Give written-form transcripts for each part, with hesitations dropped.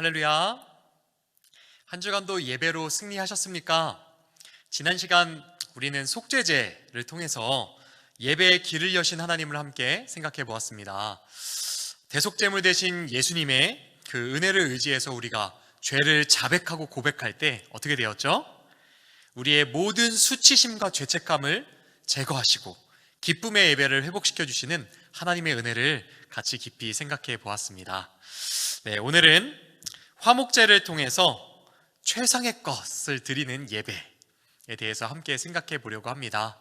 할렐루야. 한 주간도 예배로 승리하셨습니까? 지난 시간 우리는 속죄제를 통해서 예배의 길을 여신 하나님을 함께 생각해 보았습니다. 대속제물 대신 예수님의 그 은혜를 의지해서 우리가 죄를 자백하고 고백할 때 어떻게 되었죠? 우리의 모든 수치심과 죄책감을 제거하시고 기쁨의 예배를 회복시켜 주시는 하나님의 은혜를 같이 깊이 생각해 보았습니다. 네, 오늘은 화목제를 통해서 최상의 것을 드리는 예배에 대해서 함께 생각해 보려고 합니다.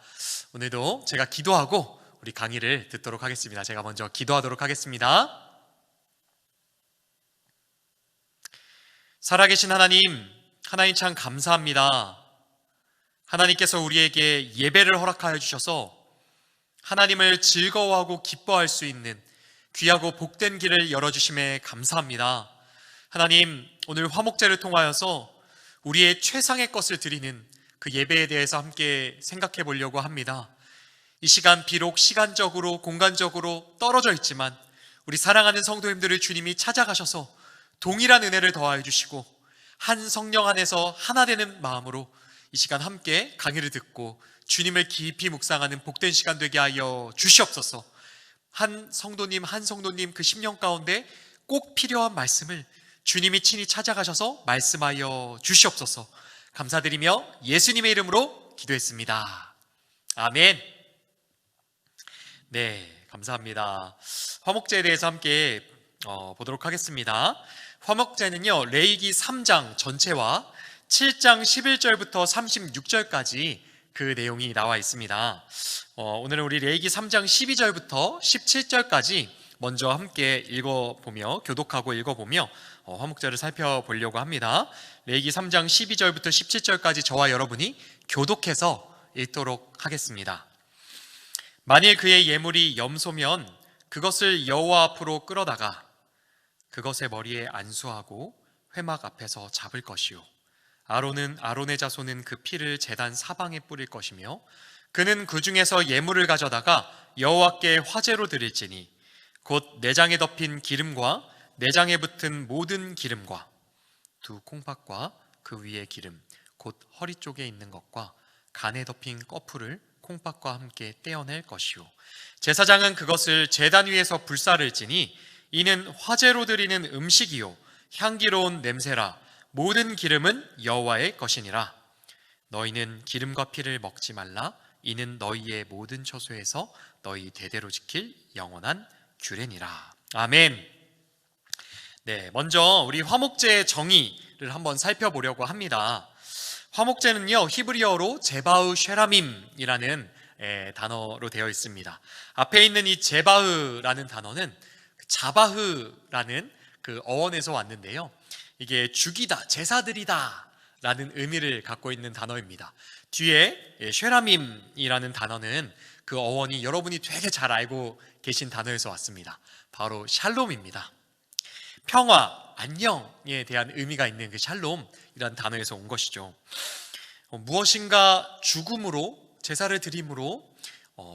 오늘도 제가 기도하고 우리 강의를 듣도록 하겠습니다. 제가 먼저 기도하도록 하겠습니다. 살아계신 하나님 참 감사합니다. 하나님께서 우리에게 예배를 허락하여 주셔서 하나님을 즐거워하고 기뻐할 수 있는 귀하고 복된 길을 열어주심에 감사합니다. 하나님, 오늘 화목제를 통하여서 우리의 최상의 것을 드리는 그 예배에 대해서 함께 생각해 보려고 합니다. 이 시간 비록 시간적으로 공간적으로 떨어져 있지만 우리 사랑하는 성도님들을 주님이 찾아가셔서 동일한 은혜를 더하여 주시고 한 성령 안에서 하나 되는 마음으로 이 시간 함께 강의를 듣고 주님을 깊이 묵상하는 복된 시간 되게 하여 주시옵소서. 한 성도님 그 심령 가운데 꼭 필요한 말씀을 주님이 친히 찾아가셔서 말씀하여 주시옵소서. 감사드리며 예수님의 이름으로 기도했습니다. 아멘. 네, 감사합니다. 화목제에 대해서 함께 보도록 하겠습니다. 화목제는요, 레위기 3장 전체와 7장 11절부터 36절까지 그 내용이 나와 있습니다. 오늘은 우리 레위기 3장 12절부터 17절까지 먼저 함께 읽어보며 교독하고 읽어보며 화목제를 살펴보려고 합니다. 레위기 3장 12절부터 17절까지 저와 여러분이 교독해서 읽도록 하겠습니다. 만일 그의 예물이 염소면 그것을 여호와 앞으로 끌어다가 그것의 머리에 안수하고 회막 앞에서 잡을 것이요, 아론의 자손은 그 피를 제단 사방에 뿌릴 것이며 그는 그 중에서 예물을 가져다가 여호와께 화제로 드릴지니 곧 내장에 덮인 기름과 내장에 붙은 모든 기름과 두 콩팥과 그 위에 기름 곧 허리 쪽에 있는 것과 간에 덮인 꺼풀을 콩팥과 함께 떼어낼 것이요, 제사장은 그것을 제단 위에서 불사를지니 이는 화제로 드리는 음식이요 향기로운 냄새라. 모든 기름은 여호와의 것이니라. 너희는 기름과 피를 먹지 말라. 이는 너희의 모든 처소에서 너희 대대로 지킬 영원한 규례니라. 아멘. 네, 먼저 우리 화목제의 정의를 한번 살펴보려고 합니다. 화목제는요, 히브리어로 제바흐 쉐라밈이라는 단어로 되어 있습니다. 앞에 있는 이 제바흐라는 단어는 자바흐라는 그 어원에서 왔는데요, 이게 죽이다, 제사드리다 라는 의미를 갖고 있는 단어입니다. 뒤에 쉐라밈이라는 단어는 그 어원이 여러분이 되게 잘 알고 계신 단어에서 왔습니다. 바로 샬롬입니다. 평화, 안녕에 대한 의미가 있는 그 샬롬이라는 단어에서 온 것이죠. 무엇인가 죽음으로, 제사를 드림으로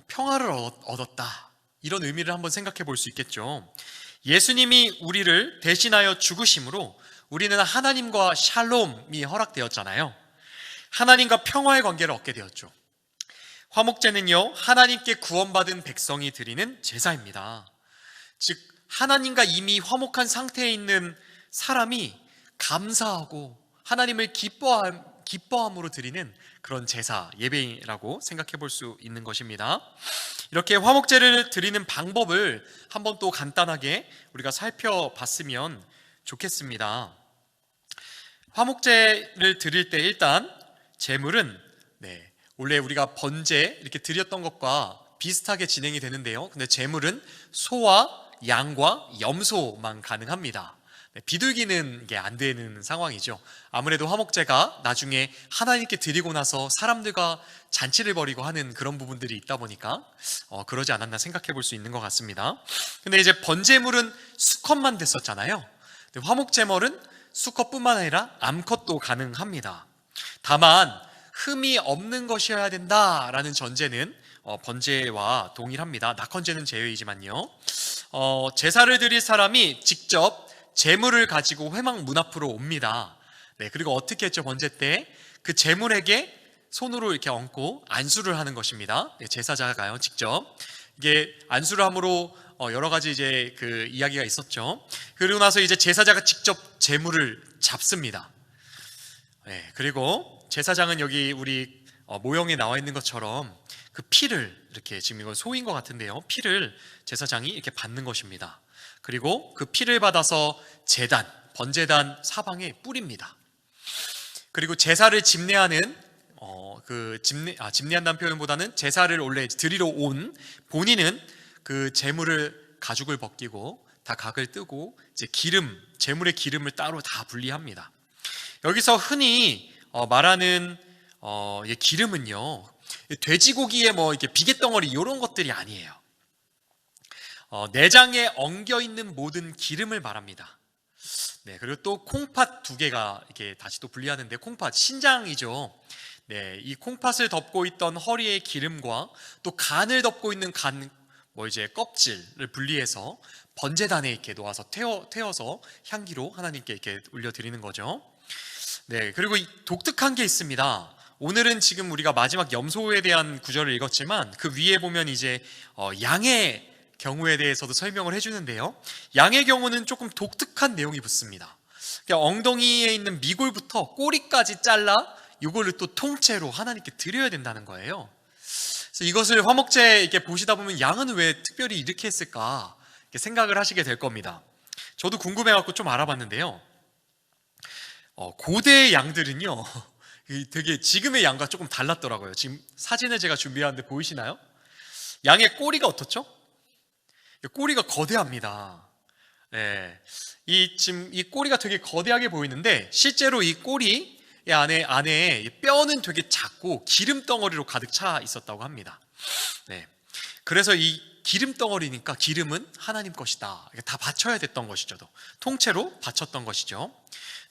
평화를 얻었다, 이런 의미를 한번 생각해 볼 수 있겠죠. 예수님이 우리를 대신하여 죽으심으로 우리는 하나님과 샬롬이 허락되었잖아요. 하나님과 평화의 관계를 얻게 되었죠. 화목제는요, 하나님께 구원받은 백성이 드리는 제사입니다. 즉 하나님과 이미 화목한 상태에 있는 사람이 감사하고 하나님을 기뻐함으로 드리는 그런 제사, 예배라고 생각해 볼 수 있는 것입니다. 이렇게 화목제를 드리는 방법을 한번 또 간단하게 우리가 살펴봤으면 좋겠습니다. 화목제를 드릴 때 일단 제물은 원래 우리가 번제 이렇게 드렸던 것과 비슷하게 진행이 되는데요, 근데 제물은 소와 양과 염소만 가능합니다. 비둘기는 이게 안 되는 상황이죠. 아무래도 화목제가 나중에 하나님께 드리고 나서 사람들과 잔치를 벌이고 하는 그런 부분들이 있다 보니까 그러지 않았나 생각해 볼 수 있는 것 같습니다. 근데 이제 번제물은 수컷만 됐었잖아요. 화목제물은 수컷뿐만 아니라 암컷도 가능합니다. 다만 흠이 없는 것이어야 된다라는 전제는 번제와 동일합니다. 낙헌제는 제외이지만요. 제사를 드릴 사람이 직접 제물을 가지고 회막 문 앞으로 옵니다. 네, 그리고 어떻게 했죠? 번제 때 그 제물에게 손으로 이렇게 얹고 안수를 하는 것입니다. 네, 제사자가요, 직접. 이게 안수를 함으로 여러 가지 이제 그 이야기가 있었죠. 그리고 나서 이제 제사자가 직접 제물을 잡습니다. 네, 그리고 제사장은 여기 우리 모형에 나와 있는 것처럼 그 피를 이렇게, 지금 이건 소인 것 같은데요, 피를 제사장이 이렇게 받는 것입니다. 그리고 그 피를 받아서 제단, 번제단 사방에 뿌립니다. 그리고 제사를 집례하는 집례한다는 표현보다는 제사를 원래 드리러 온 본인은 그 제물을 가죽을 벗기고 다 각을 뜨고 이제 제물의 기름을 따로 다 분리합니다. 여기서 흔히 말하는 기름은요, 돼지고기에 뭐 이렇게 비계덩어리 이런 것들이 아니에요. 내장에 엉겨 있는 모든 기름을 말합니다. 네, 그리고 또 콩팥 2개가 이렇게 다시 또 분리하는데, 콩팥 신장이죠. 네, 이 콩팥을 덮고 있던 허리의 기름과 또 간을 덮고 있는 껍질을 분리해서 번제단에 이렇게 놓아서 태워서 향기로 하나님께 이렇게 올려드리는 거죠. 네, 그리고 독특한 게 있습니다. 오늘은 지금 우리가 마지막 염소에 대한 구절을 읽었지만 그 위에 보면 이제 양의 경우에 대해서도 설명을 해주는데요, 양의 경우는 조금 독특한 내용이 붙습니다. 그러니까 엉덩이에 있는 미골부터 꼬리까지 잘라 이걸로 또 통째로 하나님께 드려야 된다는 거예요. 그래서 이것을 화목제 이렇게 보시다 보면 양은 왜 특별히 이렇게 했을까 이렇게 생각을 하시게 될 겁니다. 저도 궁금해갖고 좀 알아봤는데요, 고대의 양들은요 되게 지금의 양과 조금 달랐더라고요. 지금 사진을 제가 준비하는데 보이시나요? 양의 꼬리가 어떻죠? 꼬리가 거대합니다. 네, 지금 이 꼬리가 되게 거대하게 보이는데 실제로 이 꼬리 안에 뼈는 되게 작고 기름 덩어리로 가득 차 있었다고 합니다. 네, 그래서 이 기름 덩어리니까 기름은 하나님 것이다, 다 바쳐야 됐던 것이죠. 통째로 바쳤던 것이죠.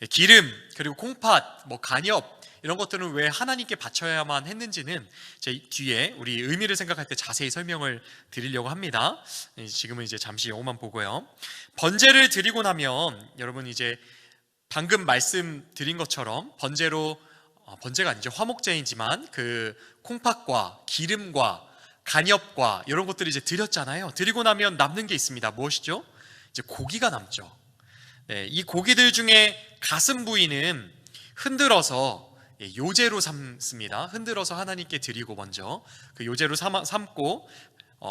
네, 기름, 그리고 콩팥, 간엽 이런 것들은 왜 하나님께 바쳐야만 했는지는 제 뒤에 우리 의미를 생각할 때 자세히 설명을 드리려고 합니다. 지금은 이제 잠시 이것만 보고요. 번제를 드리고 나면 여러분 이제 방금 말씀드린 것처럼 번제가 아니죠, 화목제이지만 그 콩팥과 기름과 간엽과 이런 것들을 이제 드렸잖아요. 드리고 나면 남는 게 있습니다. 무엇이죠? 이제 고기가 남죠. 네, 이 고기들 중에 가슴 부위는 흔들어서 요제로 삶습니다. 흔들어서 하나님께 드리고 먼저 그 요제로 삶고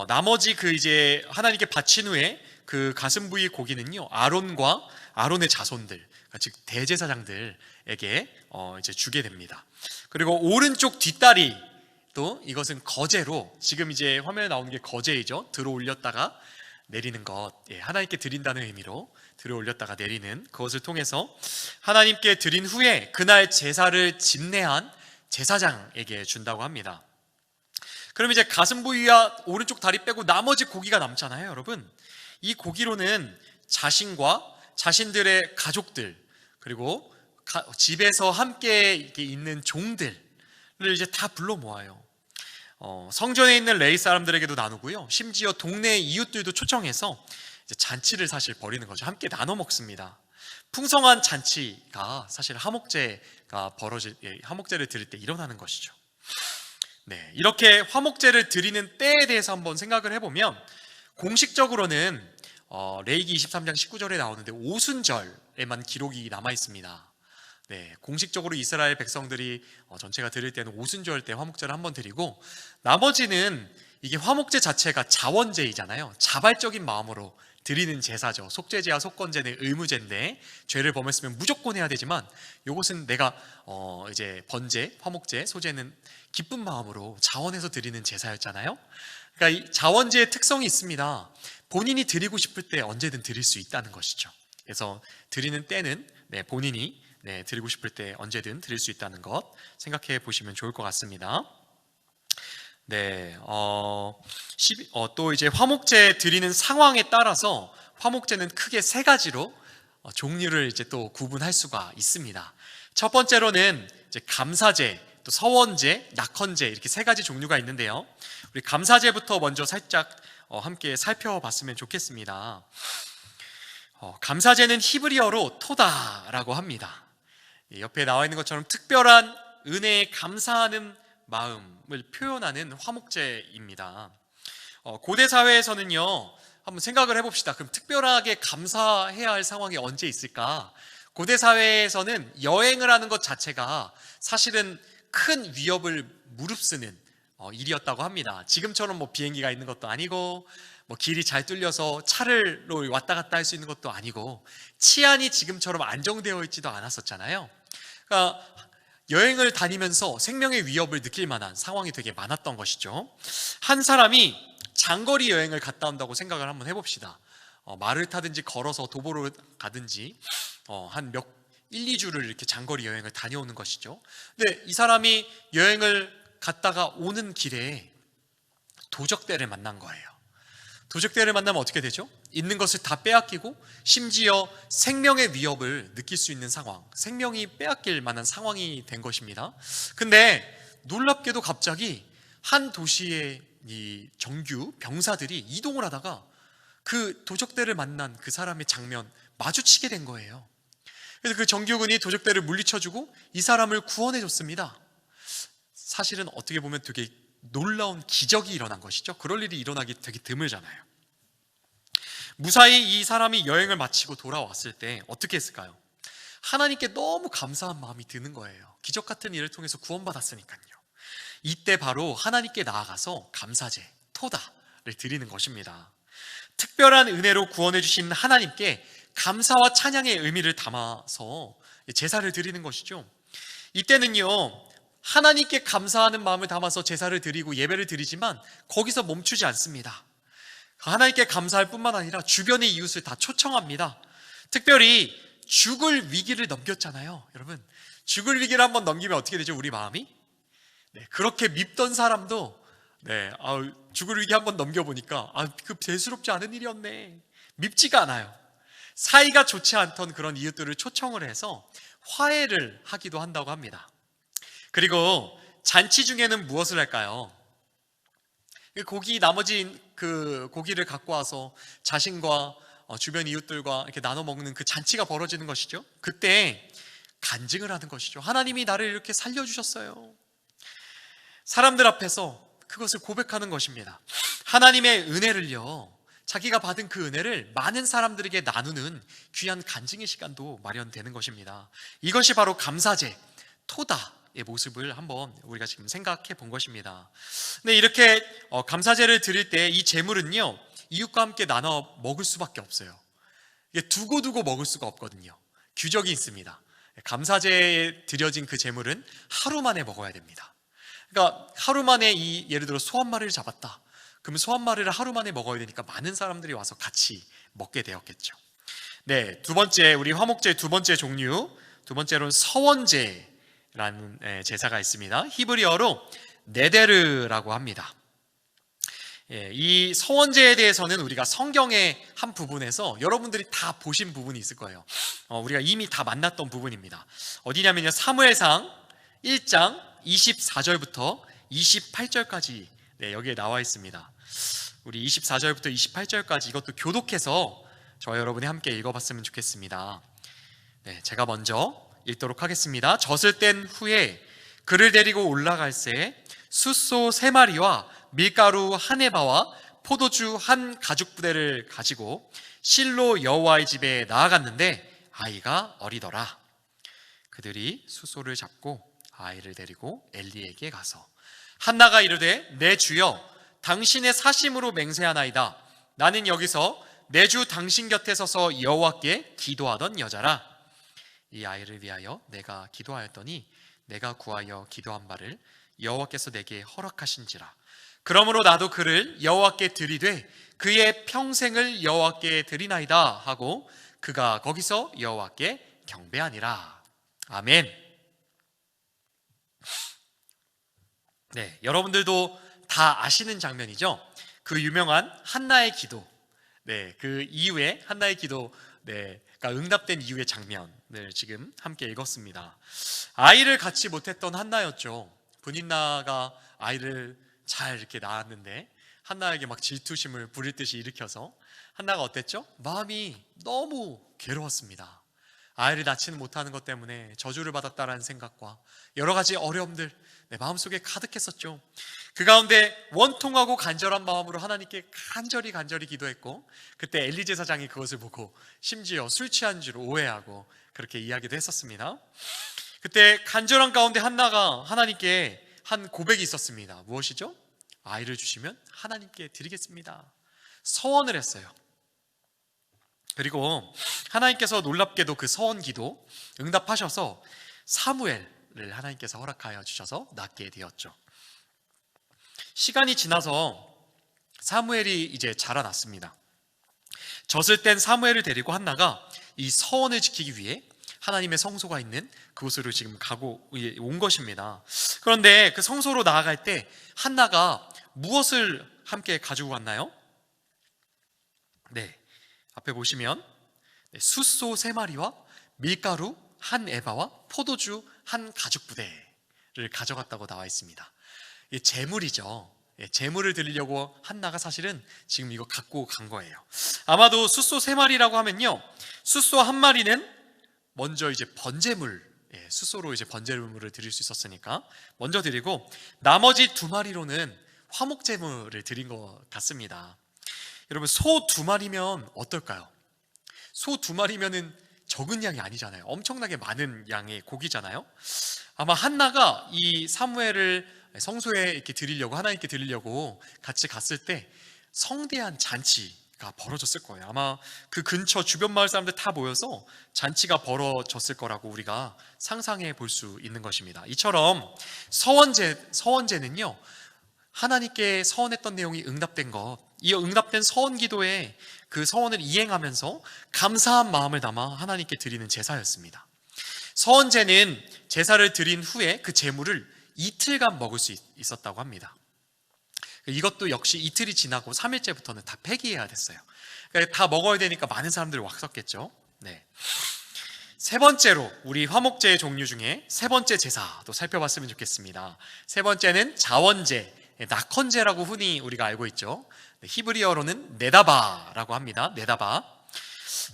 나머지 그 이제 하나님께 바친 후에 그 가슴 부위 고기는요, 아론의 자손들, 즉 대제사장들에게 이제 주게 됩니다. 그리고 오른쪽 뒷다리, 또 이것은 거제로, 지금 이제 화면에 나오는 게 거제이죠. 들어 올렸다가 내리는 것, 하나님께 드린다는 의미로 들어 올렸다가 내리는 그것을 통해서 하나님께 드린 후에 그날 제사를 집례한 제사장에게 준다고 합니다. 그럼 이제 가슴 부위와 오른쪽 다리 빼고 나머지 고기가 남잖아요, 여러분. 이 고기로는 자신들의 가족들, 그리고 집에서 함께 있는 종들을 이제 다 불러 모아요. 성전에 있는 레위 사람들에게도 나누고요, 심지어 동네 이웃들도 초청해서 이제 잔치를 사실 벌이는 거죠. 함께 나눠 먹습니다. 풍성한 잔치가 사실 화목제를 드릴 때 일어나는 것이죠. 네, 이렇게 화목제를 드리는 때에 대해서 한번 생각을 해보면 공식적으로는 레위기 23장 19절에 나오는데 오순절에만 기록이 남아 있습니다. 네, 공식적으로 이스라엘 백성들이 전체가 드릴 때는 오순절 때 화목제를 한번 드리고, 나머지는 이게 화목제 자체가 자원제이잖아요. 자발적인 마음으로 드리는 제사죠. 속죄제와 속건제는 의무제인데 죄를 범했으면 무조건 해야 되지만, 이것은 내가 이제 번제, 화목제, 소제는 기쁜 마음으로 자원해서 드리는 제사였잖아요. 그러니까 이 자원제의 특성이 있습니다. 본인이 드리고 싶을 때 언제든 드릴 수 있다는 것이죠. 그래서 드리는 때는 본인이 드리고 싶을 때 언제든 드릴 수 있다는 것 생각해 보시면 좋을 것 같습니다. 네, 또 이제 화목제 드리는 상황에 따라서 화목제는 크게 3가지로 종류를 이제 또 구분할 수가 있습니다. 첫 번째로는 이제 감사제, 또 서원제, 낙헌제, 이렇게 3가지 종류가 있는데요. 우리 감사제부터 먼저 살짝 함께 살펴봤으면 좋겠습니다. 감사제는 히브리어로 토다라고 합니다. 옆에 나와 있는 것처럼 특별한 은혜에 감사하는 마음을 표현하는 화목제입니다. 고대 사회에서는요, 한번 생각을 해봅시다. 그럼 특별하게 감사해야 할 상황이 언제 있을까? 고대 사회에서는 여행을 하는 것 자체가 사실은 큰 위협을 무릅쓰는 일이었다고 합니다. 지금처럼 뭐 비행기가 있는 것도 아니고 뭐 길이 잘 뚫려서 차로 왔다 갔다 할 수 있는 것도 아니고 치안이 지금처럼 안정되어 있지도 않았었잖아요. 그러니까 여행을 다니면서 생명의 위협을 느낄 만한 상황이 되게 많았던 것이죠. 한 사람이 장거리 여행을 갔다 온다고 생각을 한번 해봅시다. 말을 타든지 걸어서 도보로 가든지 한 1, 2주를 이렇게 장거리 여행을 다녀오는 것이죠. 근데 이 사람이 여행을 갔다가 오는 길에 도적대를 만난 거예요. 도적대를 만나면 어떻게 되죠? 있는 것을 다 빼앗기고 심지어 생명의 위협을 느낄 수 있는 상황, 생명이 빼앗길 만한 상황이 된 것입니다. 근데 놀랍게도 갑자기 한 도시의 이 정규 병사들이 이동을 하다가 그 도적대를 만난 그 사람의 장면 마주치게 된 거예요. 그래서 그 정규군이 도적대를 물리쳐주고 이 사람을 구원해 줬습니다. 사실은 어떻게 보면 되게 놀라운 기적이 일어난 것이죠. 그럴 일이 일어나기 되게 드물잖아요. 무사히 이 사람이 여행을 마치고 돌아왔을 때 어떻게 했을까요? 하나님께 너무 감사한 마음이 드는 거예요. 기적 같은 일을 통해서 구원받았으니까요. 이때 바로 하나님께 나아가서 감사제, 토다를 드리는 것입니다. 특별한 은혜로 구원해 주신 하나님께 감사와 찬양의 의미를 담아서 제사를 드리는 것이죠. 이때는요, 하나님께 감사하는 마음을 담아서 제사를 드리고 예배를 드리지만 거기서 멈추지 않습니다. 하나님께 감사할 뿐만 아니라 주변의 이웃을 다 초청합니다. 특별히 죽을 위기를 넘겼잖아요. 여러분, 죽을 위기를 한번 넘기면 어떻게 되죠? 우리 마음이? 그렇게 밉던 사람도 죽을 위기 한번 넘겨보니까 그 대수롭지 않은 일이었네, 밉지가 않아요. 사이가 좋지 않던 그런 이웃들을 초청을 해서 화해를 하기도 한다고 합니다. 그리고 잔치 중에는 무엇을 할까요? 나머지 그 고기를 갖고 와서 자신과 주변 이웃들과 이렇게 나눠 먹는 그 잔치가 벌어지는 것이죠. 그때 간증을 하는 것이죠. 하나님이 나를 이렇게 살려주셨어요. 사람들 앞에서 그것을 고백하는 것입니다. 하나님의 은혜를요, 자기가 받은 그 은혜를 많은 사람들에게 나누는 귀한 간증의 시간도 마련되는 것입니다. 이것이 바로 감사제, 토다의 모습을 한번 우리가 지금 생각해 본 것입니다. 근데 이렇게 감사제를 드릴 때 이 제물은요, 이웃과 함께 나눠 먹을 수밖에 없어요. 이게 두고두고 먹을 수가 없거든요. 규정이 있습니다. 감사제에 드려진 그 제물은 하루 만에 먹어야 됩니다. 그러니까 하루 만에 예를 들어 소 한 마리를 잡았다. 그러면 소 한 마리를 하루 만에 먹어야 되니까 많은 사람들이 와서 같이 먹게 되었겠죠. 네, 두 번째, 우리 화목제 두 번째 종류, 두 번째로는 서원제라는 제사가 있습니다. 히브리어로 네데르라고 합니다. 이 서원제에 대해서는 우리가 성경의 한 부분에서 여러분들이 다 보신 부분이 있을 거예요. 우리가 이미 다 만났던 부분입니다. 어디냐면요, 사무엘상 1장 24절부터 28절까지 여기에 나와 있습니다. 우리 24절부터 28절까지 이것도 교독해서 저와 여러분이 함께 읽어봤으면 좋겠습니다. 제가 먼저 읽도록 하겠습니다. 젖을 뗀 후에 그를 데리고 올라갈새 숫소 3마리와 밀가루 한 에바와 포도주 한 가죽부대를 가지고 실로 여호와의 집에 나아갔는데 아이가 어리더라. 그들이 숫소를 잡고 아이를 데리고 엘리에게 가서 한나가 이르되 내 주여 당신의 사심으로 맹세하나이다. 나는 여기서 내 주 당신 곁에 서서 여호와께 기도하던 여자라. 이 아이를 위하여 내가 기도하였더니 내가 구하여 기도한 바를 여호와께서 내게 허락하신지라. 그러므로 나도 그를 여호와께 드리되 그의 평생을 여호와께 드리나이다 하고 그가 거기서 여호와께 경배하니라. 아멘. 여러분들도 다 아시는 장면이죠. 그 유명한 한나의 기도. 그 이후에 한나의 기도가 응답된 이후의 장면을 지금 함께 읽었습니다. 아이를 갖지 못했던 한나였죠. 분인나가 아이를 잘 이렇게 낳았는데 한나에게 막 질투심을 부릴 듯이 일으켜서 한나가 어땠죠? 마음이 너무 괴로웠습니다. 아이를 낳지는 못하는 것 때문에 저주를 받았다라는 생각과 여러 가지 어려움들 마음속에 가득했었죠. 그 가운데 원통하고 간절한 마음으로 하나님께 간절히 기도했고, 그때 엘리 제사장이 그것을 보고 심지어 술 취한 줄 오해하고 그렇게 이야기도 했었습니다. 그때 간절한 가운데 한나가 하나님께 한 고백이 있었습니다. 무엇이죠? 아이를 주시면 하나님께 드리겠습니다. 서원을 했어요. 그리고 하나님께서 놀랍게도 그 서원 기도 응답하셔서 사무엘을 하나님께서 허락하여 주셔서 낳게 되었죠. 시간이 지나서 사무엘이 이제 자라났습니다. 젖을 뗀 사무엘을 데리고 한나가 이 서원을 지키기 위해 하나님의 성소가 있는 그곳으로 지금 가고 온 것입니다. 그런데 그 성소로 나아갈 때 한나가 무엇을 함께 가지고 갔나요? 앞에 보시면 숫소 3마리와 밀가루 1에바와 포도주 1가죽부대를 가져갔다고 나와 있습니다. 이게 재물이죠. 재물을 드리려고 한나가 사실은 지금 이거 갖고 간 거예요. 아마도 숫소 3마리라고 하면요, 숫소 1마리는 먼저 이제 번제물, 숫소로 이제 번제물을 드릴 수 있었으니까 먼저 드리고, 나머지 2마리로는 화목제물을 드린 것 같습니다. 여러분, 소 2마리면 어떨까요? 소 2마리면은 적은 양이 아니잖아요. 엄청나게 많은 양의 고기잖아요. 아마 한나가 이 사무엘을 성소에 이렇게 드리려고, 하나님께 드리려고 같이 갔을 때 성대한 잔치가 벌어졌을 거예요. 아마 그 근처 주변 마을 사람들 다 모여서 잔치가 벌어졌을 거라고 우리가 상상해 볼 수 있는 것입니다. 이처럼 서원제는요, 하나님께 서원했던 내용이 응답된 것, 이 응답된 서원 기도에 그 서원을 이행하면서 감사한 마음을 담아 하나님께 드리는 제사였습니다. 서원제는 제사를 드린 후에 그 제물을 이틀간 먹을 수 있었다고 합니다. 이것도 역시 이틀이 지나고 3일째부터는 다 폐기해야 됐어요. 그러니까 다 먹어야 되니까 많은 사람들이 왔었겠죠. 세 번째로 우리 화목제의 종류 중에 세 번째 제사도 살펴봤으면 좋겠습니다. 세 번째는 자원제, 낙헌제라고 흔히 우리가 알고 있죠. 히브리어로는 네다바라고 합니다. 네다바.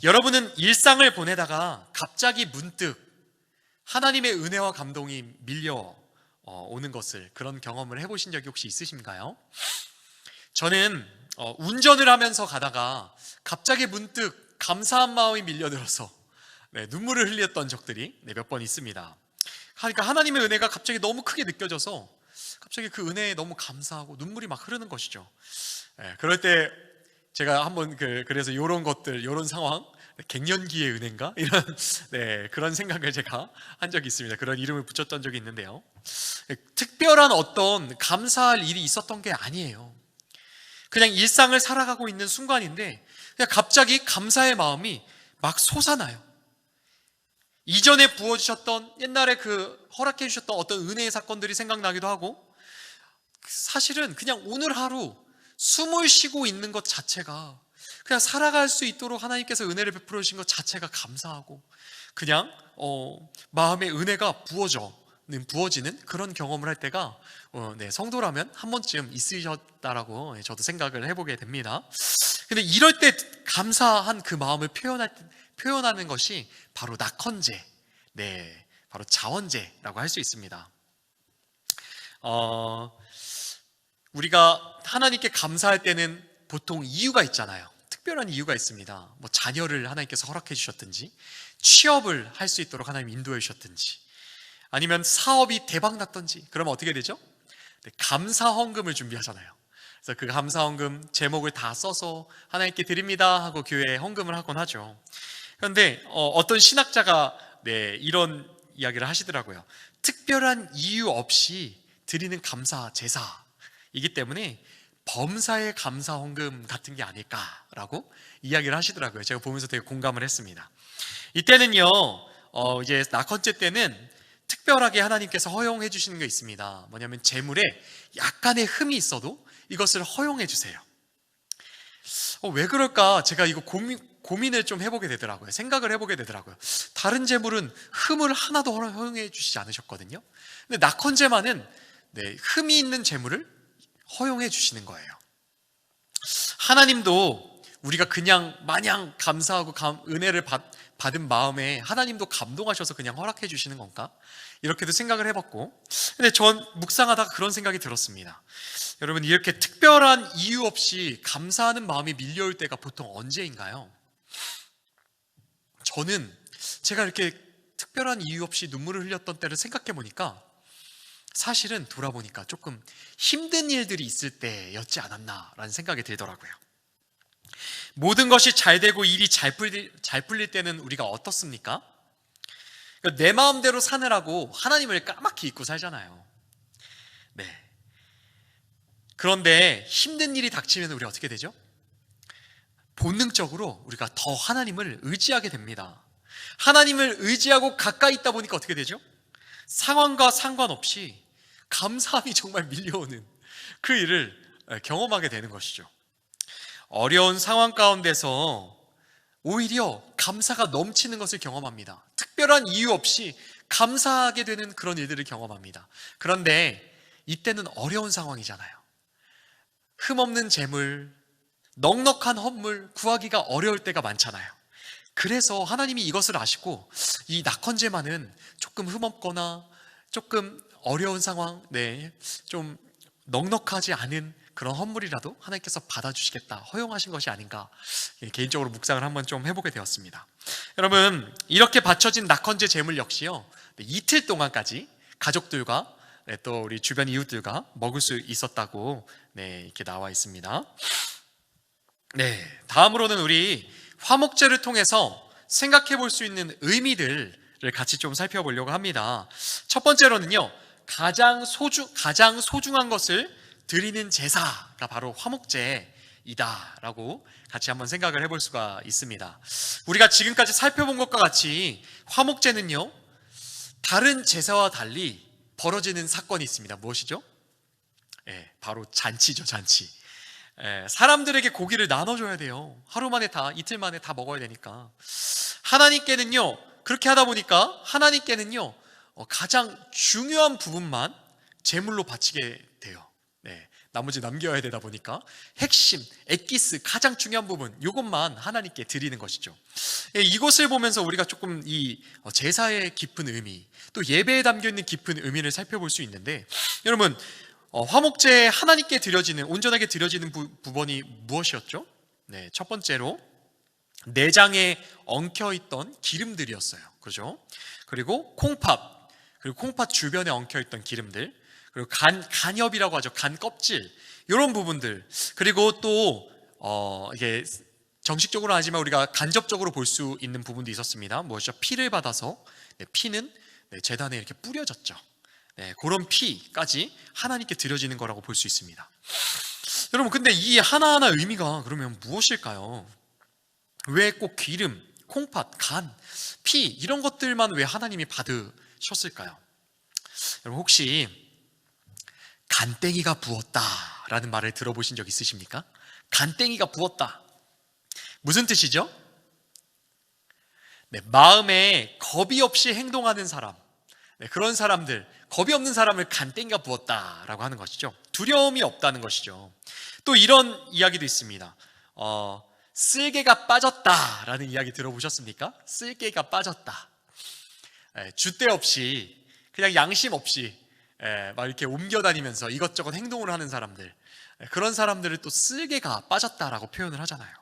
여러분은 일상을 보내다가 갑자기 문득 하나님의 은혜와 감동이 밀려 오는 것을, 그런 경험을 해보신 적이 혹시 있으신가요? 저는 운전을 하면서 가다가 갑자기 문득 감사한 마음이 밀려들어서 눈물을 흘렸던 적들이 몇 번 있습니다. 그러니까 하나님의 은혜가 갑자기 너무 크게 느껴져서 갑자기 그 은혜에 너무 감사하고 눈물이 막 흐르는 것이죠. 그럴 때 제가 한번 그래서 이런 것들, 이런 상황, 갱년기의 은혜인가? 이런 그런 생각을 제가 한 적이 있습니다. 그런 이름을 붙였던 적이 있는데요, 특별한 어떤 감사할 일이 있었던 게 아니에요. 그냥 일상을 살아가고 있는 순간인데 그냥 갑자기 감사의 마음이 막 솟아나요. 이전에 부어주셨던, 옛날에 허락해 주셨던 어떤 은혜의 사건들이 생각나기도 하고, 사실은 그냥 오늘 하루 숨을 쉬고 있는 것 자체가, 그냥 살아갈 수 있도록 하나님께서 은혜를 베풀어 주신 것 자체가 감사하고, 그냥 마음의 은혜가 부어지는 그런 경험을 할 때가 성도라면 한 번쯤 있으셨다라고 저도 생각을 해보게 됩니다. 근데 이럴 때 감사한 그 마음을 표현하는 것이 바로 낙헌제, 바로 자원제라고 할 수 있습니다. 우리가 하나님께 감사할 때는 보통 이유가 있잖아요. 특별한 이유가 있습니다. 자녀를 하나님께서 허락해 주셨든지, 취업을 할 수 있도록 하나님 인도해 주셨든지, 아니면 사업이 대박 났든지, 그러면 어떻게 되죠? 감사 헌금을 준비하잖아요. 그래서 그 감사 헌금 제목을 다 써서 하나님께 드립니다 하고 교회에 헌금을 하곤 하죠. 그런데 어떤 신학자가 이런 이야기를 하시더라고요. 특별한 이유 없이 드리는 감사 제사이기 때문에 범사의 감사 헌금 같은 게 아닐까라고 이야기를 하시더라고요. 제가 보면서 되게 공감을 했습니다. 이때는요, 이제 낙헌제 때는 특별하게 하나님께서 허용해 주시는 게 있습니다. 뭐냐면 재물에 약간의 흠이 있어도 이것을 허용해 주세요. 왜 그럴까? 제가 이거 고민을 좀 해보게 되더라고요. 생각을 해보게 되더라고요. 다른 재물은 흠을 하나도 허용해 주시지 않으셨거든요. 근데 낙헌제만은 흠이 있는 재물을 허용해 주시는 거예요. 하나님도 우리가 그냥 마냥 감사하고 은혜를 받은 마음에 하나님도 감동하셔서 그냥 허락해 주시는 건가? 이렇게도 생각을 해봤고, 근데 전 묵상하다가 그런 생각이 들었습니다. 여러분, 이렇게 특별한 이유 없이 감사하는 마음이 밀려올 때가 보통 언제인가요? 저는 제가 이렇게 특별한 이유 없이 눈물을 흘렸던 때를 생각해 보니까 사실은 돌아보니까 조금 힘든 일들이 있을 때였지 않았나라는 생각이 들더라고요. 모든 것이 잘 되고 일이 잘 풀릴 때는 우리가 어떻습니까? 내 마음대로 사느라고 하나님을 까맣게 잊고 살잖아요. 네. 그런데 힘든 일이 닥치면 우리 어떻게 되죠? 본능적으로 우리가 더 하나님을 의지하게 됩니다. 하나님을 의지하고 가까이 있다 보니까 어떻게 되죠? 상황과 상관없이 감사함이 정말 밀려오는 그 일을 경험하게 되는 것이죠. 어려운 상황 가운데서 오히려 감사가 넘치는 것을 경험합니다. 특별한 이유 없이 감사하게 되는 그런 일들을 경험합니다. 그런데 이때는 어려운 상황이잖아요. 흠없는 재물, 넉넉한 헌물 구하기가 어려울 때가 많잖아요. 그래서 하나님이 이것을 아시고 이 낙헌제만은 조금 흠없거나 조금 어려운 상황, 좀 넉넉하지 않은 그런 헌물이라도 하나님께서 받아주시겠다, 허용하신 것이 아닌가, 개인적으로 묵상을 한번 좀 해보게 되었습니다. 여러분, 이렇게 바쳐진 낙헌제 제물 역시요, 이틀 동안까지 가족들과 또 우리 주변 이웃들과 먹을 수 있었다고 이렇게 나와 있습니다. 다음으로는 우리 화목제를 통해서 생각해 볼 수 있는 의미들을 같이 좀 살펴보려고 합니다. 첫 번째로는요, 가장 소중한 것을 드리는 제사가 바로 화목제이다라고 같이 한번 생각을 해볼 수가 있습니다. 우리가 지금까지 살펴본 것과 같이 화목제는요, 다른 제사와 달리 벌어지는 사건이 있습니다. 무엇이죠? 바로 잔치죠, 잔치. 사람들에게 고기를 나눠줘야 돼요. 하루 만에 이틀 만에 다 먹어야 되니까. 하나님께는요, 그렇게 하다 보니까 하나님께는요, 가장 중요한 부분만 제물로 바치게 돼요. 나머지 남겨야 되다 보니까 핵심, 엑기스, 가장 중요한 부분, 이것만 하나님께 드리는 것이죠. 이것을 보면서 우리가 조금 이 제사의 깊은 의미, 또 예배에 담겨있는 깊은 의미를 살펴볼 수 있는데, 여러분, 화목제에 하나님께 온전하게 드려지는 부분이 무엇이었죠? 첫 번째로 내장에 엉켜있던 기름들이었어요. 그렇죠? 그리고 콩팥 주변에 엉켜있던 기름들, 그리고 간엽이라고 하죠. 간 껍질, 이런 부분들, 그리고 또 이게 정식적으로 하지만 우리가 간접적으로 볼 수 있는 부분도 있었습니다. 무엇이죠? 피를 받아서 피는 제단에 이렇게 뿌려졌죠. 그런 피까지 하나님께 드려지는 거라고 볼 수 있습니다. 여러분, 근데 이 하나하나 의미가 그러면 무엇일까요? 왜 꼭 기름, 콩팥, 간, 피, 이런 것들만 왜 하나님이 받으셨을까요? 여러분, 혹시 간땡이가 부었다라는 말을 들어보신 적 있으십니까? 간땡이가 부었다. 무슨 뜻이죠? 마음에 겁이 없이 행동하는 사람, 그런 사람들, 겁이 없는 사람을 간땡이가 부었다라고 하는 것이죠. 두려움이 없다는 것이죠. 또 이런 이야기도 있습니다. 쓸개가 빠졌다라는 이야기 들어보셨습니까? 쓸개가 빠졌다. 줏대 없이, 그냥 양심 없이 막 이렇게 옮겨다니면서 이것저것 행동을 하는 사람들, 그런 사람들을 또 쓸개가 빠졌다라고 표현을 하잖아요.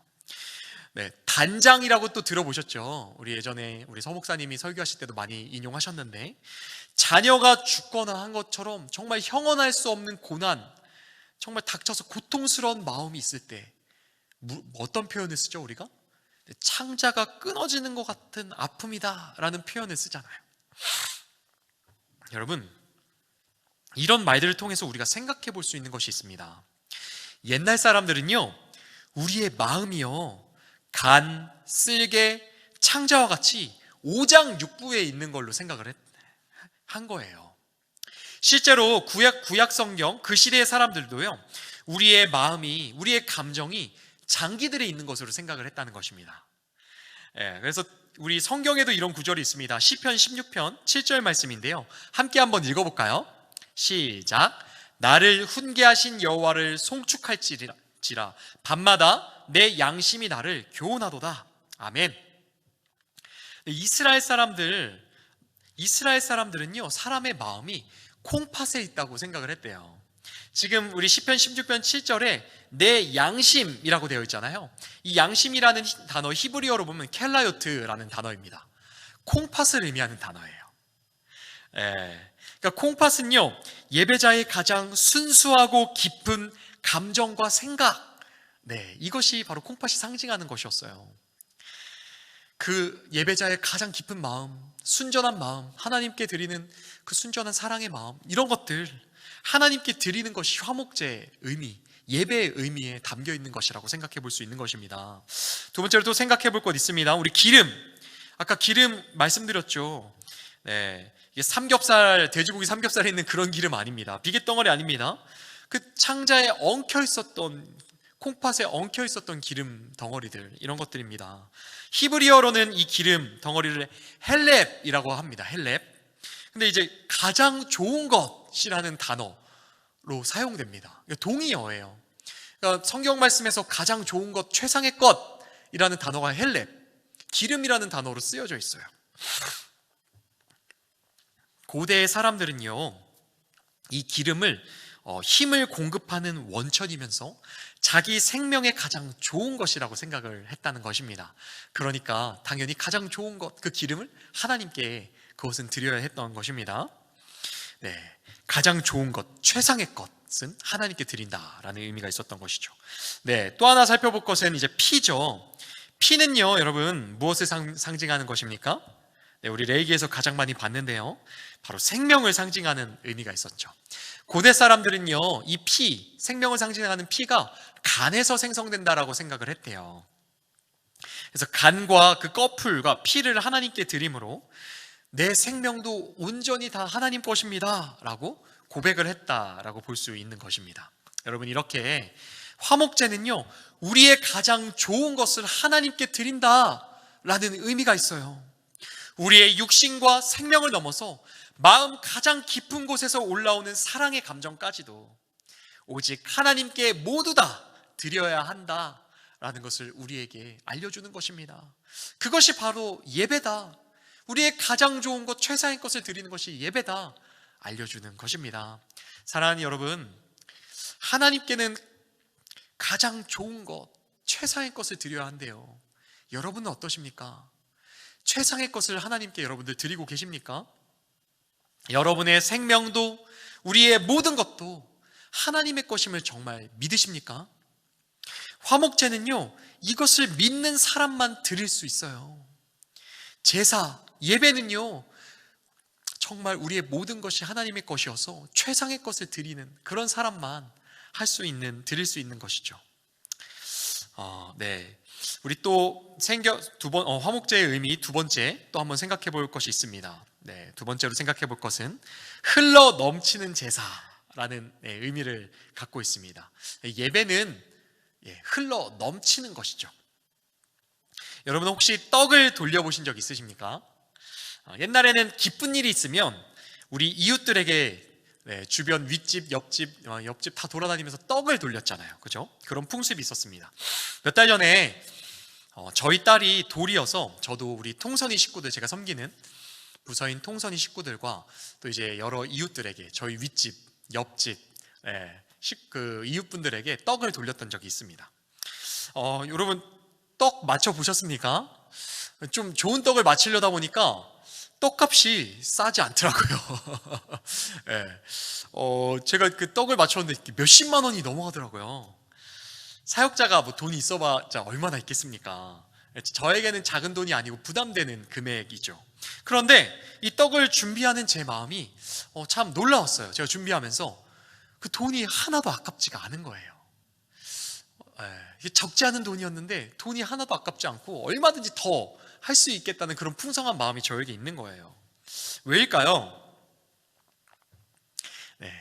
단장이라고 또 들어보셨죠? 우리 예전에 우리 서목사님이 설교하실 때도 많이 인용하셨는데, 자녀가 죽거나 한 것처럼 정말 형언할 수 없는 고난, 정말 닥쳐서 고통스러운 마음이 있을 때 어떤 표현을 쓰죠, 우리가? 창자가 끊어지는 것 같은 아픔이다 라는 표현을 쓰잖아요. 여러분, 이런 말들을 통해서 우리가 생각해 볼 수 있는 것이 있습니다. 옛날 사람들은요, 우리의 마음이요, 간, 쓸개, 창자와 같이 오장육부에 있는 걸로 생각을 한 거예요. 실제로 구약 성경 그 시대의 사람들도요, 우리의 마음이, 우리의 감정이 장기들에 있는 것으로 생각을 했다는 것입니다. 그래서 우리 성경에도 이런 구절이 있습니다. 시편 16편 7절 말씀인데요, 함께 한번 읽어볼까요? 시작. 나를 훈계하신 여호와를 송축할지라 밤마다 내 양심이 나를 교훈하도다. 아멘. 이스라엘 사람들은요, 사람의 마음이 콩팥에 있다고 생각을 했대요. 지금 우리 시편 16편 7절에 내 양심이라고 되어 있잖아요. 이 양심이라는 단어 히브리어로 보면 켈라요트라는 단어입니다. 콩팥을 의미하는 단어예요. 그러니까 콩팥은요, 예배자의 가장 순수하고 깊은 감정과 생각, 이것이 바로 콩팥이 상징하는 것이었어요. 그 예배자의 가장 깊은 마음, 순전한 마음, 하나님께 드리는 그 순전한 사랑의 마음, 이런 것들 하나님께 드리는 것이 화목제의 의미, 예배의 의미에 담겨 있는 것이라고 생각해 볼 수 있는 것입니다. 두 번째로 또 생각해 볼 것 있습니다. 우리 기름, 아까 기름 말씀드렸죠. 이게 삼겹살, 돼지고기 삼겹살에 있는 그런 기름 아닙니다. 비계덩어리 아닙니다. 그 창자에 엉켜 있었던, 콩팥에 엉켜 있었던 기름 덩어리들, 이런 것들입니다. 히브리어로는 이 기름 덩어리를 헬렙이라고 합니다. 헬렙. 근데 이제 가장 좋은 것이라는 단어로 사용됩니다. 동의어예요. 그러니까 성경 말씀에서 가장 좋은 것, 최상의 것이라는 단어가 헬렙, 기름이라는 단어로 쓰여져 있어요. 고대의 사람들은요, 이 기름을 힘을 공급하는 원천이면서 자기 생명에 가장 좋은 것이라고 생각을 했다는 것입니다. 그러니까 당연히 가장 좋은 것, 그 기름을 하나님께 그것은 드려야 했던 것입니다. 가장 좋은 것, 최상의 것은 하나님께 드린다라는 의미가 있었던 것이죠. 또 하나 살펴볼 것은 이제 피죠. 피는요, 여러분 무엇을 상징하는 것입니까? 우리 레위기에서 가장 많이 봤는데요, 바로 생명을 상징하는 의미가 있었죠. 고대 사람들은요, 이 피, 생명을 상징하는 피가 간에서 생성된다라고 생각을 했대요. 그래서 간과 그 꺼풀과 피를 하나님께 드림으로 내 생명도 온전히 다 하나님 것입니다 라고 고백을 했다라고 볼 수 있는 것입니다. 여러분, 이렇게 화목제는요, 우리의 가장 좋은 것을 하나님께 드린다라는 의미가 있어요. 우리의 육신과 생명을 넘어서 마음 가장 깊은 곳에서 올라오는 사랑의 감정까지도 오직 하나님께 모두 다 드려야 한다라는 것을 우리에게 알려주는 것입니다. 그것이 바로 예배다. 우리의 가장 좋은 것, 최상의 것을 드리는 것이 예배다 알려주는 것입니다. 사랑하는 여러분, 하나님께는 가장 좋은 것, 최상의 것을 드려야 한대요. 여러분은 어떠십니까? 최상의 것을 하나님께 여러분들 드리고 계십니까? 여러분의 생명도 우리의 모든 것도 하나님의 것임을 정말 믿으십니까? 화목제는요, 이것을 믿는 사람만 드릴 수 있어요. 제사, 예배는요, 정말 우리의 모든 것이 하나님의 것이어서 최상의 것을 드리는 그런 사람만 드릴 수 있는 것이죠. 우리 또 화목제의 의미 두 번째 또 한번 생각해 볼 것이 있습니다. 두 번째로 생각해 볼 것은 흘러 넘치는 제사라는 의미를 갖고 있습니다. 예배는 흘러 넘치는 것이죠. 여러분, 혹시 떡을 돌려보신 적 있으십니까? 옛날에는 기쁜 일이 있으면 우리 이웃들에게 주변 윗집, 옆집 다 돌아다니면서 떡을 돌렸잖아요. 그죠? 그런 풍습이 있었습니다. 몇 달 전에 저희 딸이 돌이어서 저도 우리 통선이 식구들, 제가 섬기는 부서인 통선이 식구들과 또 이제 여러 이웃들에게, 저희 윗집, 옆집 그 이웃분들에게 떡을 돌렸던 적이 있습니다. 여러분, 떡 맞춰 보셨습니까? 좀 좋은 떡을 맞추려다 보니까 떡값이 싸지 않더라고요. 제가 그 떡을 맞췄는데 몇십만 원이 넘어가더라고요. 사역자가 뭐 돈이 있어봤자 얼마나 있겠습니까? 저에게는 작은 돈이 아니고 부담되는 금액이죠. 그런데 이 떡을 준비하는 제 마음이 참 놀라웠어요. 제가 준비하면서 그 돈이 하나도 아깝지가 않은 거예요. 적지 않은 돈이었는데 돈이 하나도 아깝지 않고 얼마든지 더 할 수 있겠다는 그런 풍성한 마음이 저에게 있는 거예요. 왜일까요?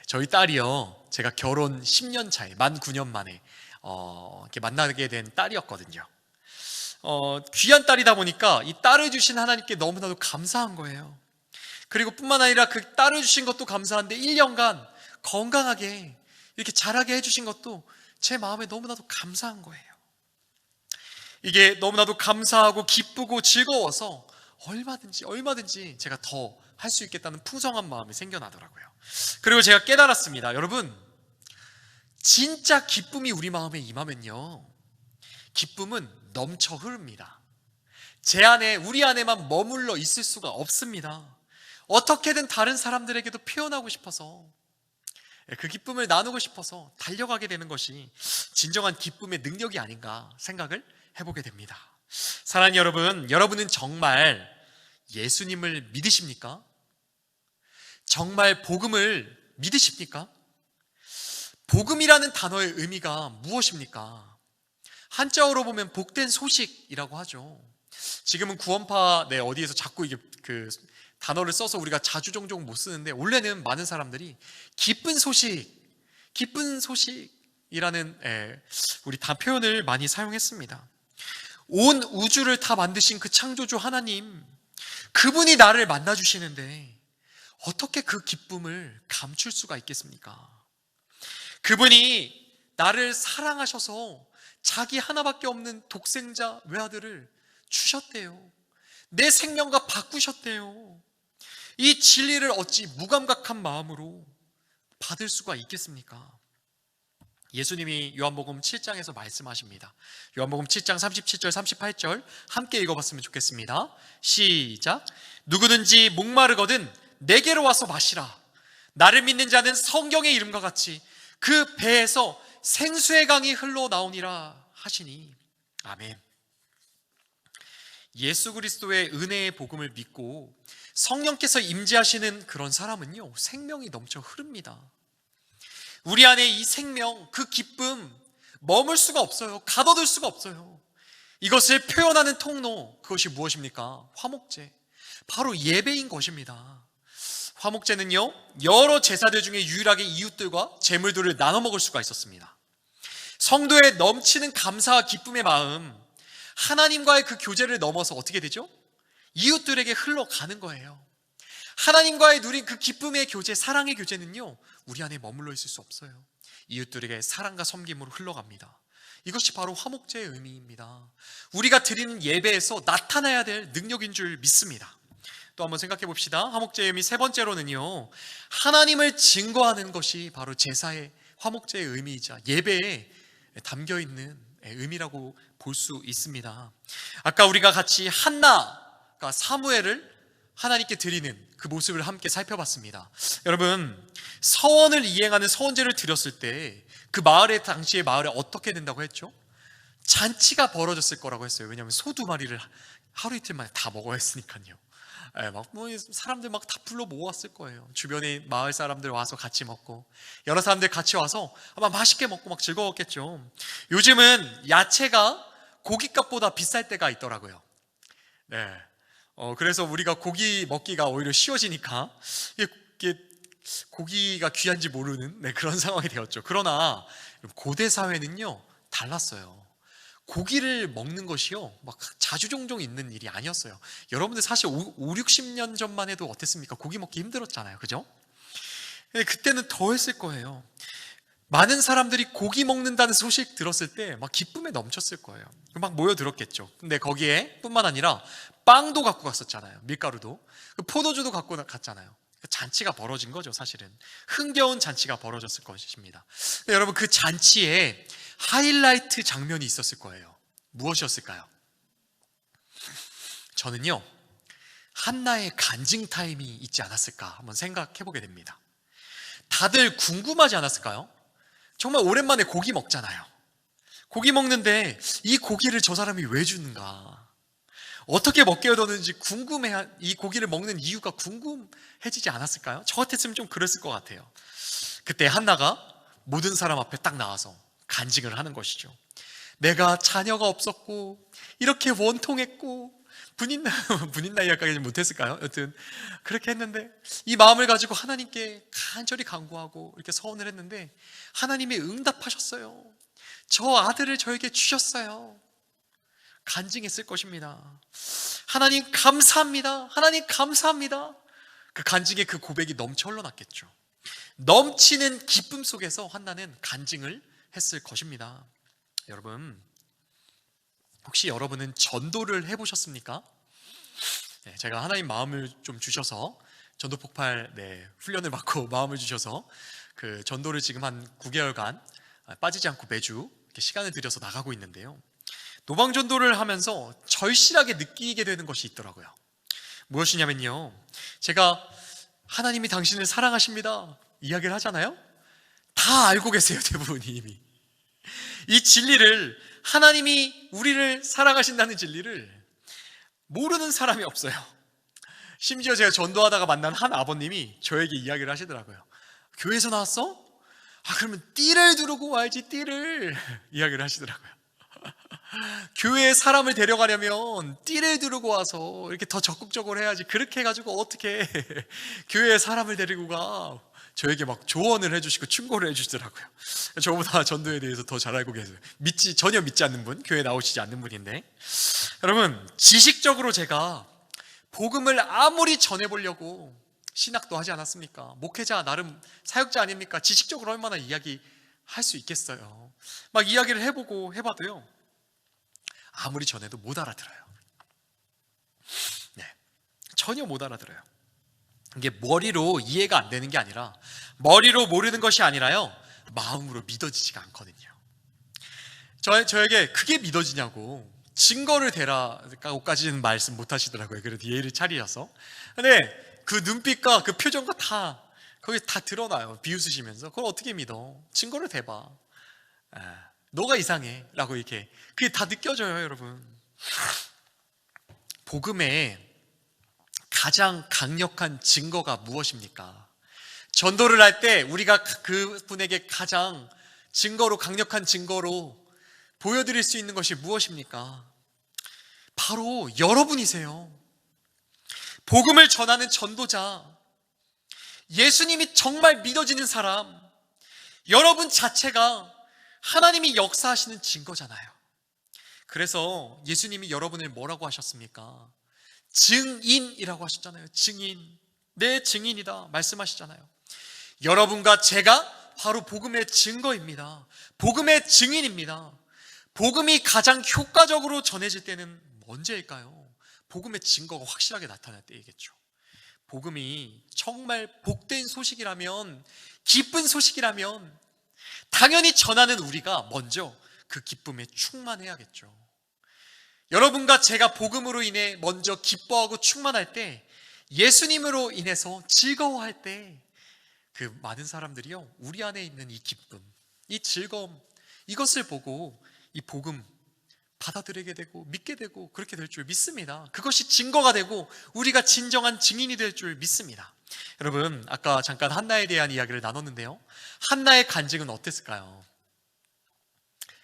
저희 딸이요, 제가 결혼 10년 차에 만 9년 만에 이렇게 만나게 된 딸이었거든요. 귀한 딸이다 보니까 이 딸을 주신 하나님께 너무나도 감사한 거예요. 그리고 뿐만 아니라 그 딸을 주신 것도 감사한데 1년간 건강하게 이렇게 자라게 해주신 것도 제 마음에 너무나도 감사한 거예요. 이게 너무나도 감사하고 기쁘고 즐거워서 얼마든지 제가 더 할 수 있겠다는 풍성한 마음이 생겨나더라고요. 그리고 제가 깨달았습니다. 여러분, 진짜 기쁨이 우리 마음에 임하면요, 기쁨은 넘쳐 흐릅니다. 우리 안에만 머물러 있을 수가 없습니다. 어떻게든 다른 사람들에게도 표현하고 싶어서, 그 기쁨을 나누고 싶어서 달려가게 되는 것이 진정한 기쁨의 능력이 아닌가 생각을 해보게 됩니다. 사랑하는 여러분, 여러분은 정말 예수님을 믿으십니까? 정말 복음을 믿으십니까? 복음이라는 단어의 의미가 무엇입니까? 한자어로 보면 복된 소식이라고 하죠. 지금은 구원파 어디에서 자꾸 이게 그 단어를 써서 우리가 자주 종종 못 쓰는데, 원래는 많은 사람들이 기쁜 소식이라는 우리 다 표현을 많이 사용했습니다. 온 우주를 다 만드신 그 창조주 하나님, 그분이 나를 만나주시는데 어떻게 그 기쁨을 감출 수가 있겠습니까? 그분이 나를 사랑하셔서 자기 하나밖에 없는 독생자 외아들을 주셨대요. 내 생명과 바꾸셨대요. 이 진리를 어찌 무감각한 마음으로 받을 수가 있겠습니까? 예수님이 요한복음 7장에서 말씀하십니다. 요한복음 7장 37절 38절 함께 읽어봤으면 좋겠습니다. 시작. 누구든지 목마르거든 내게로 와서 마시라. 나를 믿는 자는 성경의 이름과 같이 그 배에서 생수의 강이 흘러나오니라 하시니. 아멘. 예수 그리스도의 은혜의 복음을 믿고 성령께서 임재하시는 그런 사람은요, 생명이 넘쳐 흐릅니다. 우리 안에 이 생명, 그 기쁨 머물 수가 없어요. 가둬둘 수가 없어요. 이것을 표현하는 통로, 그것이 무엇입니까? 화목제, 바로 예배인 것입니다. 화목제는요, 여러 제사들 중에 유일하게 이웃들과 제물들을 나눠 먹을 수가 있었습니다. 성도의 넘치는 감사와 기쁨의 마음, 하나님과의 그 교제를 넘어서 어떻게 되죠? 이웃들에게 흘러가는 거예요. 하나님과의 누린 그 기쁨의 교제, 사랑의 교제는요, 우리 안에 머물러 있을 수 없어요. 이웃들에게 사랑과 섬김으로 흘러갑니다. 이것이 바로 화목제의 의미입니다. 우리가 드리는 예배에서 나타나야 될 능력인 줄 믿습니다. 또 한번 생각해 봅시다. 화목제의 의미 세 번째로는요, 하나님을 증거하는 것이 바로 제사의, 화목제의 의미이자 예배에 담겨있는 의미라고 볼 수 있습니다. 아까 우리가 같이 한나가 사무엘을 하나님께 드리는 그 모습을 함께 살펴봤습니다. 여러분, 서원을 이행하는 서원제를 드렸을 때 그 당시의 마을에 어떻게 된다고 했죠? 잔치가 벌어졌을 거라고 했어요. 왜냐하면 소 2마리를 하루 이틀 만에 다 먹어야 했으니까요. 사람들 막 다 불러 모았을 거예요. 주변에 마을 사람들 와서 같이 먹고, 여러 사람들 같이 와서 아마 맛있게 먹고 막 즐거웠겠죠. 요즘은 야채가 고깃값보다 비쌀 때가 있더라고요. 그래서 우리가 고기 먹기가 오히려 쉬워지니까 이게 고기가 귀한지 모르는 그런 상황이 되었죠. 그러나 고대 사회는요, 달랐어요. 고기를 먹는 것이요, 막 자주종종 있는 일이 아니었어요. 여러분들 사실 50-60년 전만 해도 어땠습니까? 고기 먹기 힘들었잖아요. 그죠? 그때는 더 했을 거예요. 많은 사람들이 고기 먹는다는 소식 들었을 때 막 기쁨에 넘쳤을 거예요. 막 모여들었겠죠. 근데 거기에 뿐만 아니라 빵도 갖고 갔었잖아요. 밀가루도. 포도주도 갖고 갔잖아요. 잔치가 벌어진 거죠. 사실은 흥겨운 잔치가 벌어졌을 것입니다. 근데 여러분, 그 잔치에 하이라이트 장면이 있었을 거예요. 무엇이었을까요? 저는요, 한나의 간증 타임이 있지 않았을까 한번 생각해 보게 됩니다. 다들 궁금하지 않았을까요? 정말 오랜만에 고기 먹잖아요. 고기 먹는데 이 고기를 저 사람이 왜 주는가, 어떻게 먹게 얻었는지 이 고기를 먹는 이유가 궁금해지지 않았을까요? 저 같았으면 좀 그랬을 것 같아요. 그때 한나가 모든 사람 앞에 딱 나와서 간증을 하는 것이죠. 내가 자녀가 없었고 이렇게 원통했고 분인 나이까지는 못했을까요? 여튼 그렇게 했는데 이 마음을 가지고 하나님께 간절히 간구하고 이렇게 서원을 했는데 하나님이 응답하셨어요. 저 아들을 저에게 주셨어요. 간증했을 것입니다. 하나님 감사합니다. 하나님 감사합니다. 그 간증의 그 고백이 넘쳐 흘러났겠죠. 넘치는 기쁨 속에서 한나는 간증을 했을 것입니다. 여러분, 혹시 여러분은 전도를 해보셨습니까? 네, 제가 하나님 마음을 좀 주셔서 전도 폭발 훈련을 받고 마음을 주셔서 그 전도를 지금 한 9개월간 빠지지 않고 매주 이렇게 시간을 들여서 나가고 있는데요. 노방 전도를 하면서 절실하게 느끼게 되는 것이 있더라고요. 무엇이냐면요, 제가 하나님이 당신을 사랑하십니다 이야기를 하잖아요. 다 알고 계세요, 대부분이. 이미 이 진리를, 하나님이 우리를 사랑하신다는 진리를 모르는 사람이 없어요. 심지어 제가 전도하다가 만난 한 아버님이 저에게 이야기를 하시더라고요. 교회에서 나왔어? 그러면 띠를 두르고 와야지, 띠를. 이야기를 하시더라고요. 교회에 사람을 데려가려면 띠를 두르고 와서 이렇게 더 적극적으로 해야지, 그렇게 해가지고 어떻게 교회에 사람을 데리고 가. 저에게 막 조언을 해주시고 충고를 해주시더라고요. 저보다 전도에 대해서 더 잘 알고 계세요. 전혀 믿지 않는 분, 교회 나오시지 않는 분인데, 여러분, 지식적으로 제가 복음을 아무리 전해보려고 신학도 하지 않았습니까? 목회자 나름 사역자 아닙니까? 지식적으로 얼마나 이야기할 수 있겠어요. 막 이야기를 해보고 해봐도요, 아무리 전해도 못 알아들어요. 네, 전혀 못 알아들어요. 이게 머리로 이해가 안 되는 게 아니라, 머리로 모르는 것이 아니라요, 마음으로 믿어지지가 않거든요. 저에게 그게 믿어지냐고 증거를 대라고까지는 말씀 못 하시더라고요. 그래도 예의를 차리셔서. 근데 그 눈빛과 그 표정과 다 거기 다 드러나요. 비웃으시면서. 그걸 어떻게 믿어? 증거를 대봐. 너가 이상해 라고, 이렇게 그게 다 느껴져요. 여러분, 복음의 가장 강력한 증거가 무엇입니까? 전도를 할 때 우리가 그분에게 가장 강력한 증거로 보여드릴 수 있는 것이 무엇입니까? 바로 여러분이세요. 복음을 전하는 전도자, 예수님이 정말 믿어지는 사람, 여러분 자체가 하나님이 역사하시는 증거잖아요. 그래서 예수님이 여러분을 뭐라고 하셨습니까? 증인이라고 하셨잖아요. 증인, 내 증인이다 말씀하시잖아요. 여러분과 제가 바로 복음의 증거입니다. 복음의 증인입니다. 복음이 가장 효과적으로 전해질 때는 언제일까요? 복음의 증거가 확실하게 나타날 때이겠죠. 복음이 정말 복된 소식이라면, 기쁜 소식이라면 당연히 전하는 우리가 먼저 그 기쁨에 충만해야겠죠. 여러분과 제가 복음으로 인해 먼저 기뻐하고 충만할 때, 예수님으로 인해서 즐거워할 때, 그 많은 사람들이요, 우리 안에 있는 이 기쁨, 이 즐거움, 이것을 보고 이 복음 받아들이게 되고 믿게 되고 그렇게 될 줄 믿습니다. 그것이 증거가 되고 우리가 진정한 증인이 될 줄 믿습니다. 여러분, 아까 잠깐 한나에 대한 이야기를 나눴는데요, 한나의 간증은 어땠을까요?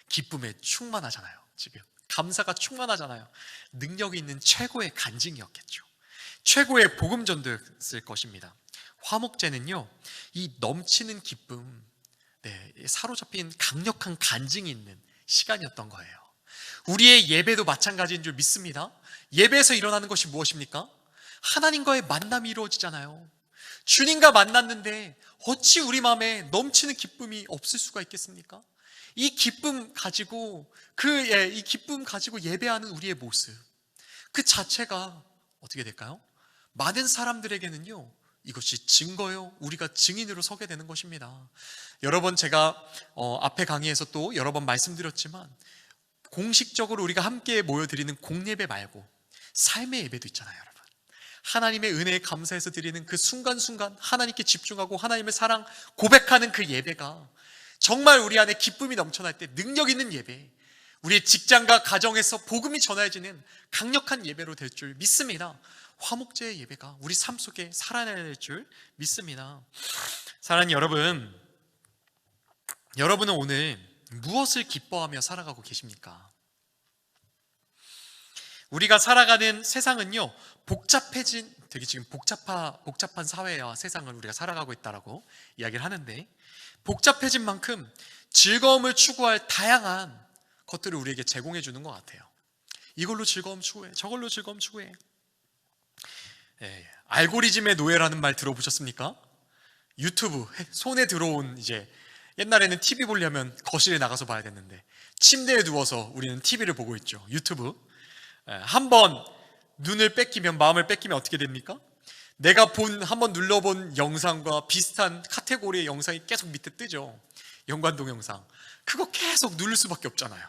기쁨에 충만하잖아요. 지금 감사가 충만하잖아요. 능력이 있는 최고의 간증이었겠죠. 최고의 복음 전도였을 것입니다. 화목제는요, 이 넘치는 기쁨, 사로잡힌 강력한 간증이 있는 시간이었던 거예요. 우리의 예배도 마찬가지인 줄 믿습니다. 예배에서 일어나는 것이 무엇입니까? 하나님과의 만남이 이루어지잖아요. 주님과 만났는데 어찌 우리 마음에 넘치는 기쁨이 없을 수가 있겠습니까? 이 기쁨 가지고 이 기쁨 가지고 예배하는 우리의 모습, 그 자체가 어떻게 될까요? 많은 사람들에게는요, 이것이 증거요, 우리가 증인으로 서게 되는 것입니다. 여러 번 제가 앞에 강의에서 또 여러 번 말씀드렸지만, 공식적으로 우리가 함께 모여드리는 공예배 말고 삶의 예배도 있잖아요. 여러분, 하나님의 은혜에 감사해서 드리는 그 순간순간 하나님께 집중하고 하나님의 사랑 고백하는 그 예배가 정말 우리 안에 기쁨이 넘쳐날 때 능력 있는 예배, 우리의 직장과 가정에서 복음이 전해지는 강력한 예배로 될 줄 믿습니다. 화목제의 예배가 우리 삶 속에 살아내야 될 줄 믿습니다. 사랑하는 여러분, 여러분은 오늘 무엇을 기뻐하며 살아가고 계십니까? 우리가 살아가는 세상은요, 복잡해진, 되게 지금 복잡한 사회와 세상을 우리가 살아가고 있다라고 이야기를 하는데, 복잡해진 만큼 즐거움을 추구할 다양한 것들을 우리에게 제공해 주는 것 같아요. 이걸로 즐거움 추구해, 저걸로 즐거움 추구해. 알고리즘의 노예라는 말 들어보셨습니까? 유튜브 손에 들어온 이제 옛날에는 TV 보려면 거실에 나가서 봐야 됐는데 침대에 누워서 우리는 TV를 보고 있죠. 유튜브. 한번 눈을 뺏기면, 마음을 뺏기면 어떻게 됩니까? 내가 한번 눌러본 영상과 비슷한 카테고리의 영상이 계속 밑에 뜨죠. 연관 동영상. 그거 계속 누를 수밖에 없잖아요.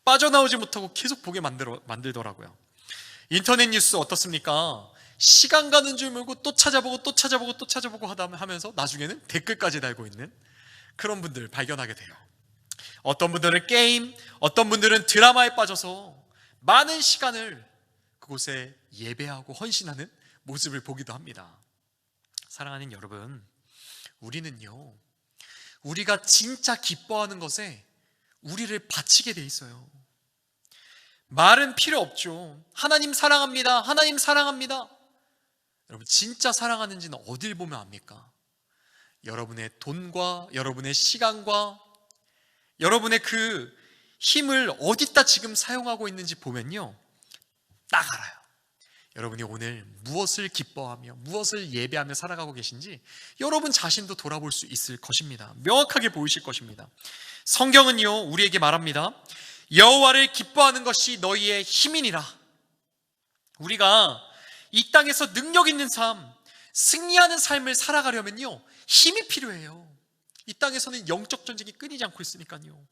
빠져나오지 못하고 계속 보게 만들더라고요. 인터넷 뉴스 어떻습니까? 시간 가는 줄 모르고 또 찾아보고 또 찾아보고 또 찾아보고 하면서 나중에는 댓글까지 달고 있는 그런 분들 발견하게 돼요. 어떤 분들은 게임, 어떤 분들은 드라마에 빠져서 많은 시간을 그곳에 예배하고 헌신하는 모습을 보기도 합니다. 사랑하는 여러분, 우리는요, 우리가 진짜 기뻐하는 것에 우리를 바치게 돼 있어요. 말은 필요 없죠. 하나님 사랑합니다. 하나님 사랑합니다. 여러분, 진짜 사랑하는지는 어딜 보면 압니까? 여러분의 돈과 여러분의 시간과 여러분의 그 힘을 어디다 지금 사용하고 있는지 보면요, 딱 알아요. 여러분이 오늘 무엇을 기뻐하며 무엇을 예배하며 살아가고 계신지 여러분 자신도 돌아볼 수 있을 것입니다. 명확하게 보이실 것입니다. 성경은요, 우리에게 말합니다. 여호와를 기뻐하는 것이 너희의 힘이니라. 우리가 이 땅에서 능력 있는 삶, 승리하는 삶을 살아가려면요, 힘이 필요해요. 이 땅에서는 영적 전쟁이 끊이지 않고 있으니까요.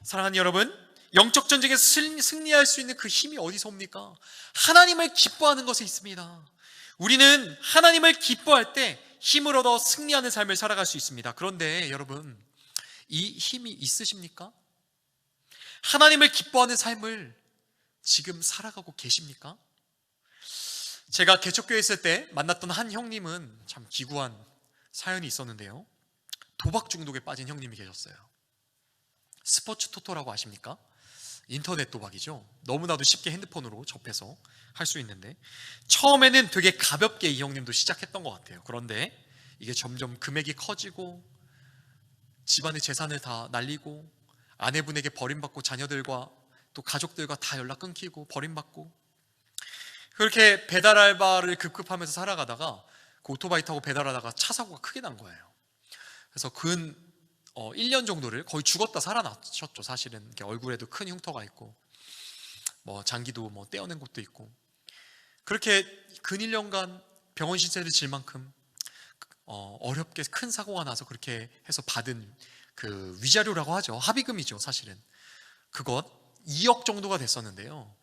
사랑하는 여러분, 영적 전쟁에서 승리할 수 있는 그 힘이 어디서 옵니까? 하나님을 기뻐하는 것에 있습니다. 우리는 하나님을 기뻐할 때 힘을 얻어 승리하는 삶을 살아갈 수 있습니다. 그런데 여러분, 이 힘이 있으십니까? 하나님을 기뻐하는 삶을 지금 살아가고 계십니까? 제가 개척교회 있을 때 만났던 한 형님은 참 기구한 사연이 있었는데요, 도박 중독에 빠진 형님이 계셨어요. 스포츠 토토라고 아십니까? 인터넷 도박이죠. 너무나도 쉽게 핸드폰으로 접해서 할 수 있는데, 처음에는 되게 가볍게 이 형님도 시작했던 것 같아요. 그런데 이게 점점 금액이 커지고 집안의 재산을 다 날리고 아내분에게 버림받고 자녀들과 또 가족들과 다 연락 끊기고 버림받고, 그렇게 배달 알바를 급급하면서 살아가다가 그 오토바이 타고 배달하다가 차 사고가 크게 난 거예요. 그래서 근 1년 정도를 거의 죽었다 살아나셨죠. 사실은 이렇게 얼굴에도 큰 흉터가 있고 장기도 떼어낸 곳도 있고, 그렇게 근 1년간 병원 신세를 질 만큼 어렵게 큰 사고가 나서 그렇게 해서 받은 그 위자료라고 하죠. 합의금이죠. 사실은 그것 2억 정도가 됐었는데요,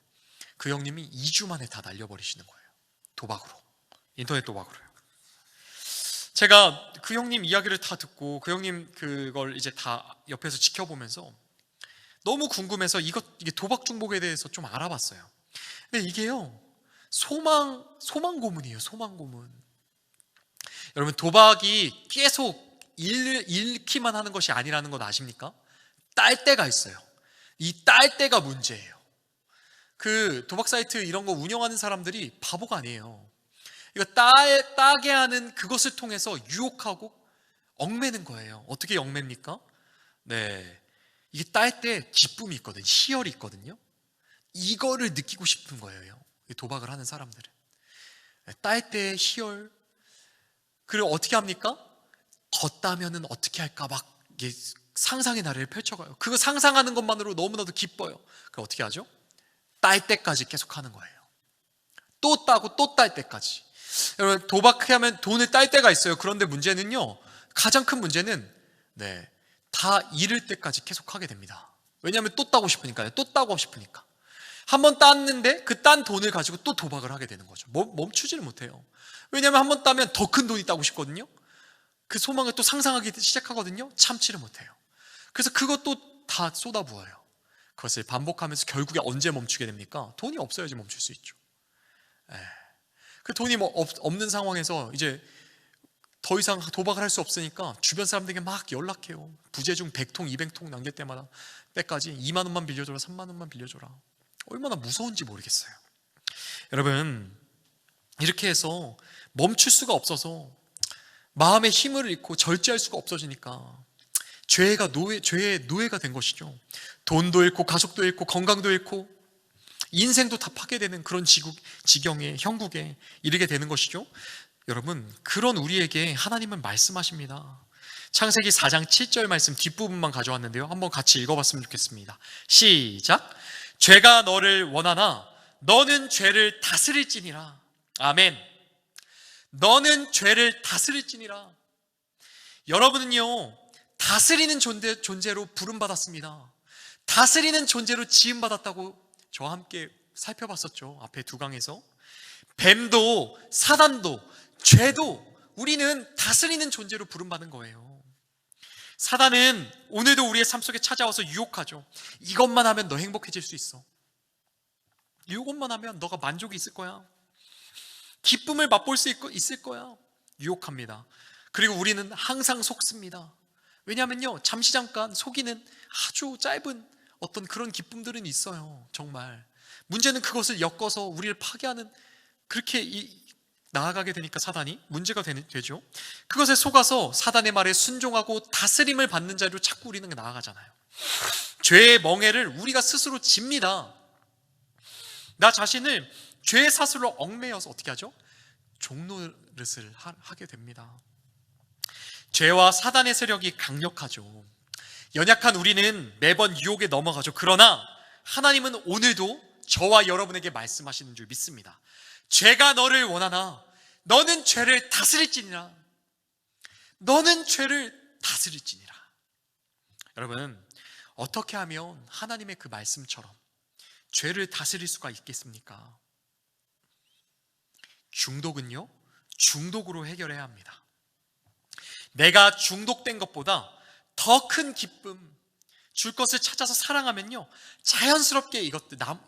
그 형님이 2주 만에 다 날려버리시는 거예요. 도박으로, 인터넷 도박으로요. 제가 그 형님 이야기를 다 듣고 그 형님 그걸 이제 다 옆에서 지켜보면서 너무 궁금해서 이게 도박 중독에 대해서 좀 알아봤어요. 근데 이게요, 소망 고문이에요. 소망 고문. 여러분, 도박이 계속 잃기만 하는 것이 아니라는 건 아십니까? 딸 때가 있어요. 이 딸 때가 문제예요. 그 도박 사이트 이런 거 운영하는 사람들이 바보가 아니에요. 이거 따게 하는 그것을 통해서 유혹하고 얽매는 거예요. 어떻게 얽매입니까? 네, 이게 딸 때 기쁨이 있거든, 희열이 있거든요. 이거를 느끼고 싶은 거예요, 도박을 하는 사람들은. 딸 때의 희열. 그리고 어떻게 합니까? 졌다면은 어떻게 할까 막 이게 상상의 나래를 펼쳐가요. 그거 상상하는 것만으로 너무나도 기뻐요. 그럼 어떻게 하죠? 딸 때까지 계속 하는 거예요. 또 따고 또 딸 때까지. 여러분, 도박하면 돈을 딸 때가 있어요. 그런데 문제는요, 가장 큰 문제는 다 잃을 때까지 계속 하게 됩니다. 왜냐하면 또 따고 싶으니까요. 또 따고 싶으니까. 한번 땄는데 그 딴 돈을 가지고 또 도박을 하게 되는 거죠. 멈추지를 못해요. 왜냐하면 한번 따면 더 큰 돈이 따고 싶거든요. 그 소망을 또 상상하기 시작하거든요. 참지를 못해요. 그래서 그것도 다 쏟아부어요. 그것을 반복하면서 결국에 언제 멈추게 됩니까? 돈이 없어야지 멈출 수 있죠. 그 돈이 없는 상황에서 이제 더 이상 도박을 할 수 없으니까 주변 사람들에게 막 연락해요. 부재중 100통, 200통 남길 때까지 2만 원만 빌려줘라, 3만 원만 빌려줘라. 얼마나 무서운지 모르겠어요. 여러분, 이렇게 해서 멈출 수가 없어서 마음의 힘을 잃고 절제할 수가 없어지니까 죄의 노예가 된 것이죠. 돈도 잃고 가족도 잃고 건강도 잃고 인생도 다 파괴되는 그런 지경에, 형국에 이르게 되는 것이죠. 여러분, 그런 우리에게 하나님은 말씀하십니다. 창세기 4장 7절 말씀 뒷부분만 가져왔는데요. 한번 같이 읽어봤으면 좋겠습니다. 시작. 죄가 너를 원하나 너는 죄를 다스릴지니라. 아멘. 너는 죄를 다스릴지니라. 여러분은요, 다스리는 존재로 부름받았습니다. 다스리는 존재로 지음받았다고 저와 함께 살펴봤었죠. 앞에 두 강에서. 뱀도 사단도 죄도 우리는 다스리는 존재로 부름받은 거예요. 사단은 오늘도 우리의 삶 속에 찾아와서 유혹하죠. 이것만 하면 너 행복해질 수 있어. 이것만 하면 너가 만족이 있을 거야. 기쁨을 맛볼 수 있을 거야. 유혹합니다. 그리고 우리는 항상 속습니다. 왜냐하면요, 잠시 잠깐 속이는 아주 짧은 어떤 그런 기쁨들은 있어요. 정말 문제는 그것을 엮어서 우리를 파괴하는, 그렇게 나아가게 되니까 사단이 문제가 되죠. 그것에 속아서 사단의 말에 순종하고 다스림을 받는 자리로 자꾸 우리는 나아가잖아요. 죄의 멍에를 우리가 스스로 집니다. 나 자신을 죄의 사슬로 얽매여서 어떻게 하죠? 종노릇을 하게 됩니다. 죄와 사단의 세력이 강력하죠. 연약한 우리는 매번 유혹에 넘어가죠. 그러나 하나님은 오늘도 저와 여러분에게 말씀하시는 줄 믿습니다. 죄가 너를 원하나 너는 죄를 다스릴지니라. 너는 죄를 다스릴지니라. 여러분, 어떻게 하면 하나님의 그 말씀처럼 죄를 다스릴 수가 있겠습니까? 중독은요, 중독으로 해결해야 합니다. 내가 중독된 것보다 더 큰 기쁨 줄 것을 찾아서 사랑하면요, 자연스럽게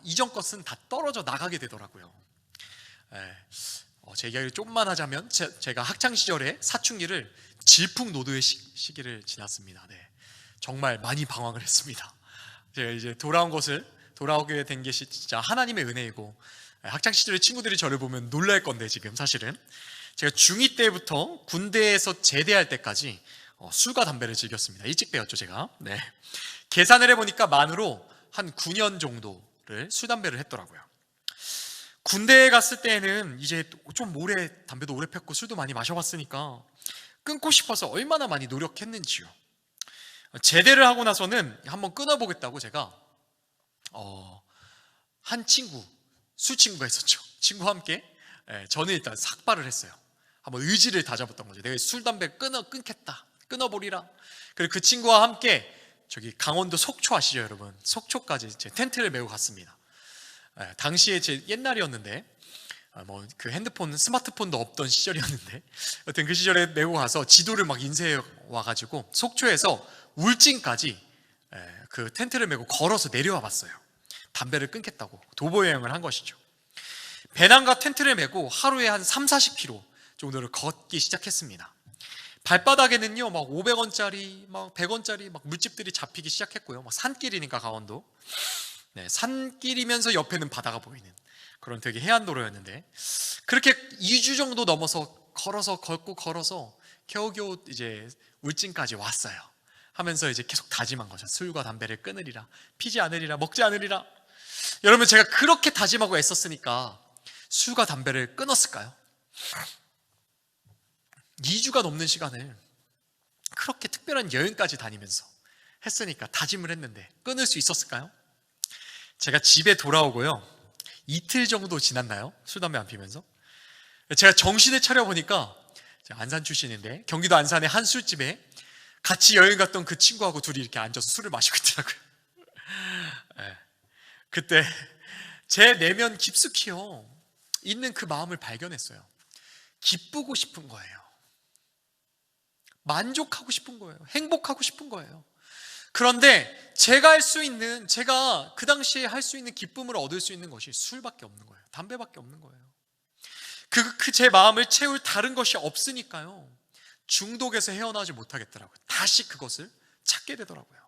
이전 것은 다 떨어져 나가게 되더라고요. 제 이야기를 조금만 하자면 제가 학창시절에 사춘기를 질풍노도의 시기를 지났습니다. 정말 많이 방황을 했습니다. 제가 이제 돌아오게 된 게 진짜 하나님의 은혜이고, 학창시절에 친구들이 저를 보면 놀랄 건데, 지금 사실은 제가 중2 때부터 군대에서 제대할 때까지 술과 담배를 즐겼습니다. 일찍 배웠죠, 제가. 계산을 해보니까 만으로 한 9년 정도를 술, 담배를 했더라고요. 군대에 갔을 때는 이제 좀 담배도 오래 폈고 술도 많이 마셔봤으니까 끊고 싶어서 얼마나 많이 노력했는지요. 제대를 하고 나서는 한번 끊어보겠다고 제가 한 술 친구가 있었죠. 친구와 함께 저는 일단 삭발을 했어요. 한번 의지를 다잡았던 거죠. 내가 술, 담배 끊겠다. 끊어버리라. 그리고 그 친구와 함께 저기 강원도 속초 아시죠, 여러분? 속초까지 제 텐트를 메고 갔습니다. 당시에 제 옛날이었는데, 그 핸드폰, 스마트폰도 없던 시절이었는데, 여튼 그 시절에 메고 가서 지도를 막 인쇄해 와가지고 속초에서 울진까지 그 텐트를 메고 걸어서 내려와 봤어요. 담배를 끊겠다고 도보 여행을 한 것이죠. 배낭과 텐트를 메고 하루에 한 30-40km 정도를 걷기 시작했습니다. 발바닥에는요, 막 500원짜리, 막 100원짜리 막 물집들이 잡히기 시작했고요. 막 산길이니까 강원도. 산길이면서 옆에는 바다가 보이는 그런 되게 해안도로였는데, 그렇게 2주 정도 넘어서 걸어서 겨우겨우 이제 울진까지 왔어요. 하면서 이제 계속 다짐한 거죠. 술과 담배를 끊으리라, 피지 않으리라, 먹지 않으리라. 여러분, 제가 그렇게 다짐하고 애썼으니까 술과 담배를 끊었을까요? 2주가 넘는 시간을 그렇게 특별한 여행까지 다니면서 했으니까, 다짐을 했는데 끊을 수 있었을까요? 제가 집에 돌아오고요, 이틀 정도 지났나요? 술, 담배 안 피면서. 제가 정신을 차려보니까, 제가 안산 출신인데 경기도 안산의 한 술집에 같이 여행 갔던 그 친구하고 둘이 이렇게 앉아서 술을 마시고 있더라고요. 그때 제 내면 깊숙이요 있는 그 마음을 발견했어요. 기쁘고 싶은 거예요. 만족하고 싶은 거예요. 행복하고 싶은 거예요. 그런데 제가 그 당시에 할 수 있는 기쁨을 얻을 수 있는 것이 술밖에 없는 거예요. 담배밖에 없는 거예요. 제 마음을 채울 다른 것이 없으니까요, 중독에서 헤어나지 못하겠더라고요. 다시 그것을 찾게 되더라고요.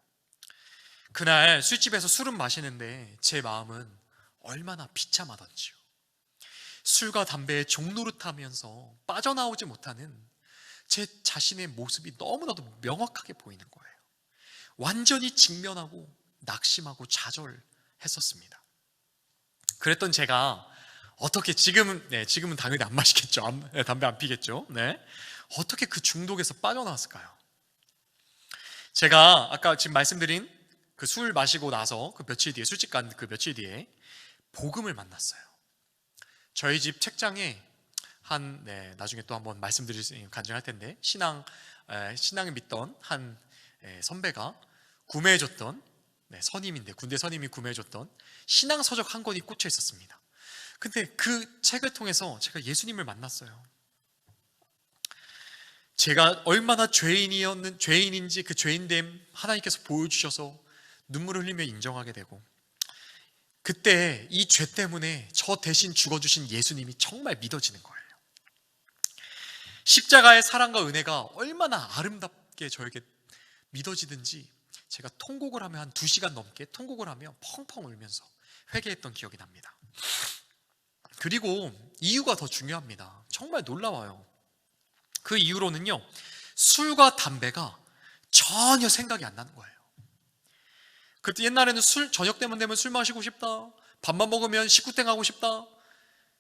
그날 술집에서 술은 마시는데 제 마음은 얼마나 비참하던지요. 술과 담배에 종노릇하면서 빠져나오지 못하는 제 자신의 모습이 너무나도 명확하게 보이는 거예요. 완전히 직면하고 낙심하고 좌절했었습니다. 그랬던 제가 어떻게 지금은 당연히 안 마시겠죠. 담배 안 피겠죠. 어떻게 그 중독에서 빠져나왔을까요? 제가 아까 지금 말씀드린 그 술 마시고 나서 그 며칠 뒤에, 술집 간 그 며칠 뒤에 복음을 만났어요. 저희 집 책장에 나중에 또 한번 말씀드릴 수 있는 간증할 텐데, 신앙을 믿던 한 선배가 구매해줬던, 선임인데 군대 선임이 구매해줬던 신앙 서적 한 권이 꽂혀 있었습니다. 근데 그 책을 통해서 제가 예수님을 만났어요. 제가 얼마나 죄인인지 그 죄인됨 하나님께서 보여주셔서 눈물을 흘리며 인정하게 되고, 그때 이 죄 때문에 저 대신 죽어주신 예수님이 정말 믿어지는 거예요. 십자가의 사랑과 은혜가 얼마나 아름답게 저에게 믿어지든지 제가 통곡을 하며 한 2시간 넘게 통곡을 하며 펑펑 울면서 회개했던 기억이 납니다. 그리고 이유가 더 중요합니다. 정말 놀라워요. 그 이후로는요, 술과 담배가 전혀 생각이 안 나는 거예요. 그때 옛날에는 저녁 때만 되면 술 마시고 싶다, 밥만 먹으면 식구땡 하고 싶다,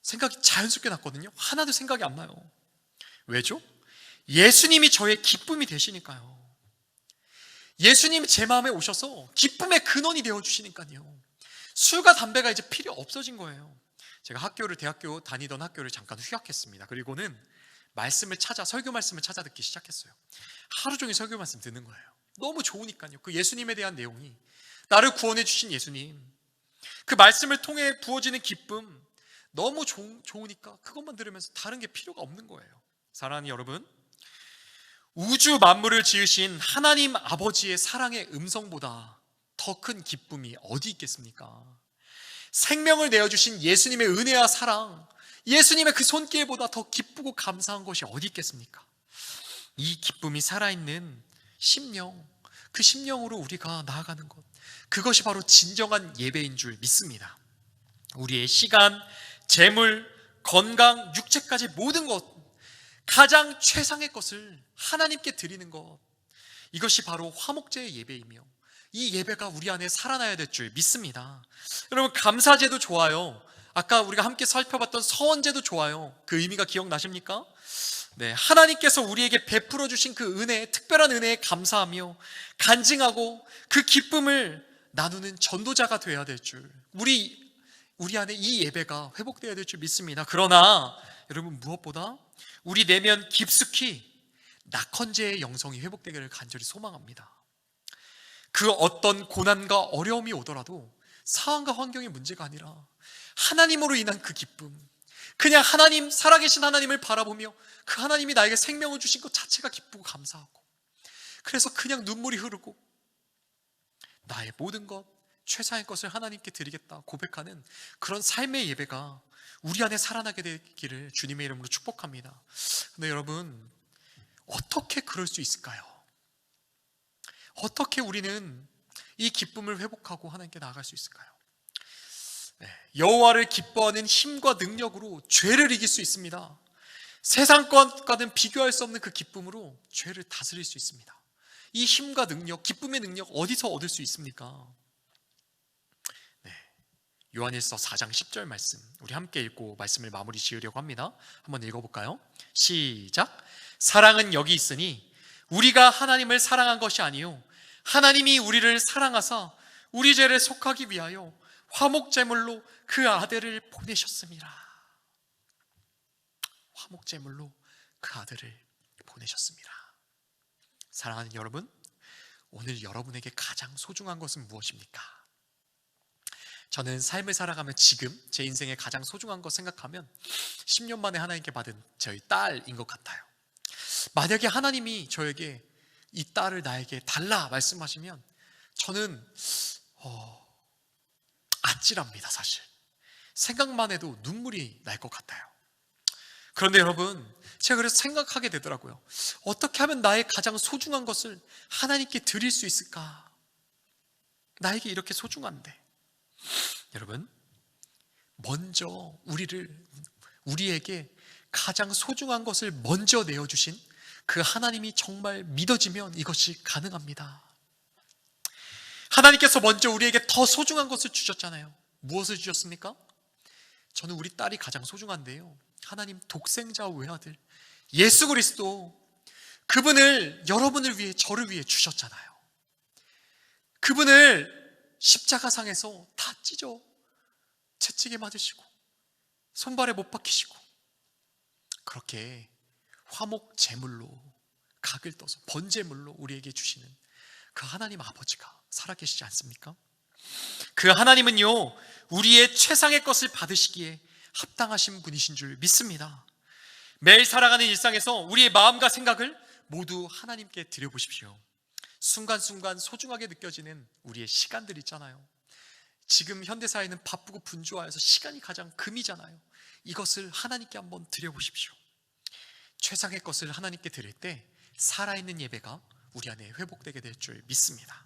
생각이 자연스럽게 났거든요. 하나도 생각이 안 나요. 왜죠? 예수님이 저의 기쁨이 되시니까요. 예수님이 제 마음에 오셔서 기쁨의 근원이 되어주시니까요. 술과 담배가 이제 필요 없어진 거예요. 제가 대학교 다니던 학교를 잠깐 휴학했습니다. 그리고는 설교 말씀을 찾아 듣기 시작했어요. 하루 종일 설교 말씀 듣는 거예요. 너무 좋으니까요. 그 예수님에 대한 내용이, 나를 구원해 주신 예수님, 그 말씀을 통해 부어지는 기쁨, 너무 좋으니까 그것만 들으면서 다른 게 필요가 없는 거예요. 사랑하는 여러분, 우주 만물을 지으신 하나님 아버지의 사랑의 음성보다 더 큰 기쁨이 어디 있겠습니까? 생명을 내어주신 예수님의 은혜와 사랑, 예수님의 그 손길보다 더 기쁘고 감사한 것이 어디 있겠습니까? 이 기쁨이 살아있는 심령, 그 심령으로 우리가 나아가는 것, 그것이 바로 진정한 예배인 줄 믿습니다. 우리의 시간, 재물, 건강, 육체까지 모든 것, 가장 최상의 것을 하나님께 드리는 것, 이것이 바로 화목제의 예배이며 이 예배가 우리 안에 살아나야 될 줄 믿습니다. 여러분, 감사제도 좋아요. 아까 우리가 함께 살펴봤던 서원제도 좋아요. 그 의미가 기억나십니까? 하나님께서 우리에게 베풀어 주신 그 은혜, 특별한 은혜에 감사하며 간증하고 그 기쁨을 나누는 전도자가 되어야 될 줄, 우리 안에 이 예배가 회복되어야 될 줄 믿습니다. 그러나 여러분, 무엇보다 우리 내면 깊숙이 낙헌제의 영성이 회복되기를 간절히 소망합니다. 그 어떤 고난과 어려움이 오더라도 상황과 환경의 문제가 아니라 하나님으로 인한 그 기쁨, 그냥 살아계신 하나님을 바라보며 그 하나님이 나에게 생명을 주신 것 자체가 기쁘고 감사하고, 그래서 그냥 눈물이 흐르고 나의 모든 것, 최상의 것을 하나님께 드리겠다 고백하는 그런 삶의 예배가 우리 안에 살아나게 되기를 주님의 이름으로 축복합니다. 근데 여러분, 어떻게 그럴 수 있을까요? 어떻게 우리는 이 기쁨을 회복하고 하나님께 나아갈 수 있을까요? 여호와를 기뻐하는 힘과 능력으로 죄를 이길 수 있습니다. 세상 것과는 비교할 수 없는 그 기쁨으로 죄를 다스릴 수 있습니다. 이 힘과 능력, 기쁨의 능력 어디서 얻을 수 있습니까? 요한일서 4장 10절 말씀, 우리 함께 읽고 말씀을 마무리 지으려고 합니다. 한번 읽어볼까요? 시작. 사랑은 여기 있으니 우리가 하나님을 사랑한 것이 아니요 하나님이 우리를 사랑하사 우리 죄를 속하기 위하여 화목제물로 그 아들을 보내셨습니다. 화목제물로 그 아들을 보내셨습니다. 사랑하는 여러분, 오늘 여러분에게 가장 소중한 것은 무엇입니까? 저는 삶을 살아가며 지금 제 인생에 가장 소중한 것 생각하면 10년 만에 하나님께 받은 저희 딸인 것 같아요. 만약에 하나님이 저에게 이 딸을 나에게 달라 말씀하시면 저는 아찔합니다. 사실 생각만 해도 눈물이 날 것 같아요. 그런데 여러분, 제가 그래서 생각하게 되더라고요. 어떻게 하면 나의 가장 소중한 것을 하나님께 드릴 수 있을까? 나에게 이렇게 소중한데. 여러분, 먼저 우리에게 가장 소중한 것을 먼저 내어주신 그 하나님이 정말 믿어지면 이것이 가능합니다. 하나님께서 먼저 우리에게 더 소중한 것을 주셨잖아요. 무엇을 주셨습니까? 저는 우리 딸이 가장 소중한데요, 하나님 독생자 외아들 예수 그리스도, 그분을 여러분을 위해, 저를 위해 주셨잖아요. 그분을 십자가상에서 다 찢어 채찍에 맞으시고 손발에 못 박히시고 그렇게 화목 제물로 각을 떠서 번제물로 우리에게 주시는 그 하나님 아버지가 살아계시지 않습니까? 그 하나님은요, 우리의 최상의 것을 받으시기에 합당하신 분이신 줄 믿습니다. 매일 살아가는 일상에서 우리의 마음과 생각을 모두 하나님께 드려보십시오. 순간순간 소중하게 느껴지는 우리의 시간들 있잖아요. 지금 현대사회는 바쁘고 분주하여서 시간이 가장 금이잖아요. 이것을 하나님께 한번 드려보십시오. 최상의 것을 하나님께 드릴 때 살아있는 예배가 우리 안에 회복되게 될 줄 믿습니다.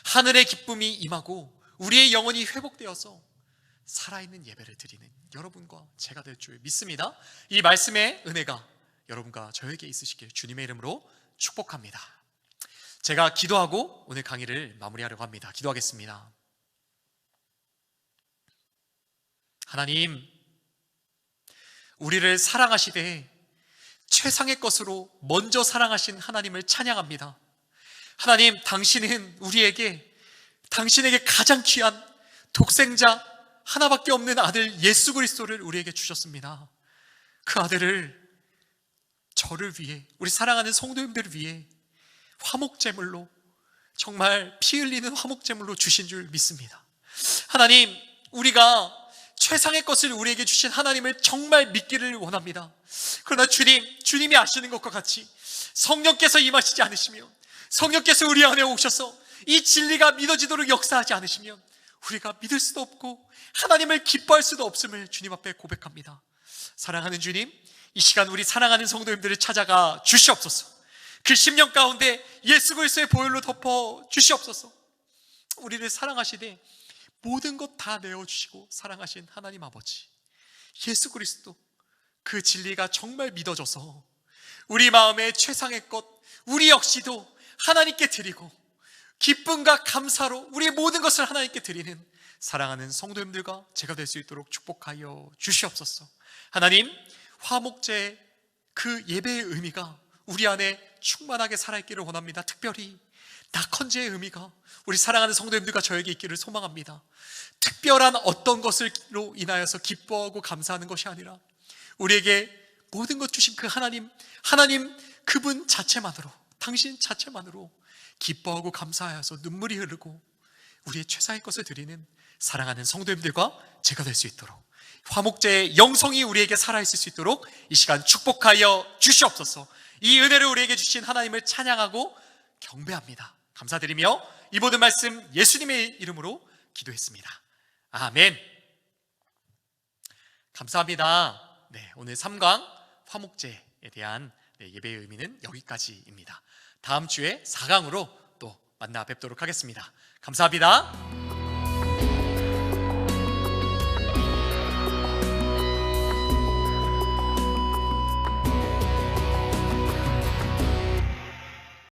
하늘의 기쁨이 임하고 우리의 영혼이 회복되어서 살아있는 예배를 드리는 여러분과 제가 될 줄 믿습니다. 이 말씀의 은혜가 여러분과 저에게 있으시길 주님의 이름으로 축복합니다. 제가 기도하고 오늘 강의를 마무리하려고 합니다. 기도하겠습니다. 하나님, 우리를 사랑하시되 최상의 것으로 먼저 사랑하신 하나님을 찬양합니다. 하나님, 당신은 당신에게 가장 귀한 독생자 하나밖에 없는 아들 예수 그리스도를 우리에게 주셨습니다. 그 아들을 저를 위해, 우리 사랑하는 성도님들을 위해 화목제물로, 정말 피 흘리는 화목제물로 주신 줄 믿습니다. 하나님, 우리가 최상의 것을 우리에게 주신 하나님을 정말 믿기를 원합니다. 그러나 주님이 아시는 것과 같이 성령께서 임하시지 않으시면, 성령께서 우리 안에 오셔서 이 진리가 믿어지도록 역사하지 않으시면 우리가 믿을 수도 없고 하나님을 기뻐할 수도 없음을 주님 앞에 고백합니다. 사랑하는 주님, 이 시간 우리 사랑하는 성도님들을 찾아가 주시옵소서. 그 심령 가운데 예수 그리스도의 보혈로 덮어 주시옵소서. 우리를 사랑하시되 모든 것 다 내어주시고 사랑하신 하나님 아버지, 예수 그리스도, 그 진리가 정말 믿어져서 우리 마음의 최상의 것, 우리 역시도 하나님께 드리고 기쁨과 감사로 우리의 모든 것을 하나님께 드리는 사랑하는 성도님들과 제가 될 수 있도록 축복하여 주시옵소서. 하나님, 화목제의 그 예배의 의미가 우리 안에 충만하게 살아있기를 원합니다. 특별히 낙헌제의 의미가 우리 사랑하는 성도님들과 저에게 있기를 소망합니다. 특별한 어떤 것으로 인하여서 기뻐하고 감사하는 것이 아니라 우리에게 모든 것 주신 그 하나님 그분 자체만으로, 당신 자체만으로 기뻐하고 감사하여서 눈물이 흐르고 우리의 최상의 것을 드리는 사랑하는 성도님들과 제가 될 수 있도록, 화목제의 영성이 우리에게 살아있을 수 있도록 이 시간 축복하여 주시옵소서. 이 은혜를 우리에게 주신 하나님을 찬양하고 경배합니다. 감사드리며 이 모든 말씀 예수님의 이름으로 기도했습니다. 아멘. 감사합니다. 네, 오늘 3강 화목제에 대한 예배의 의미는 여기까지입니다. 다음 주에 4강으로 또 만나 뵙도록 하겠습니다. 감사합니다.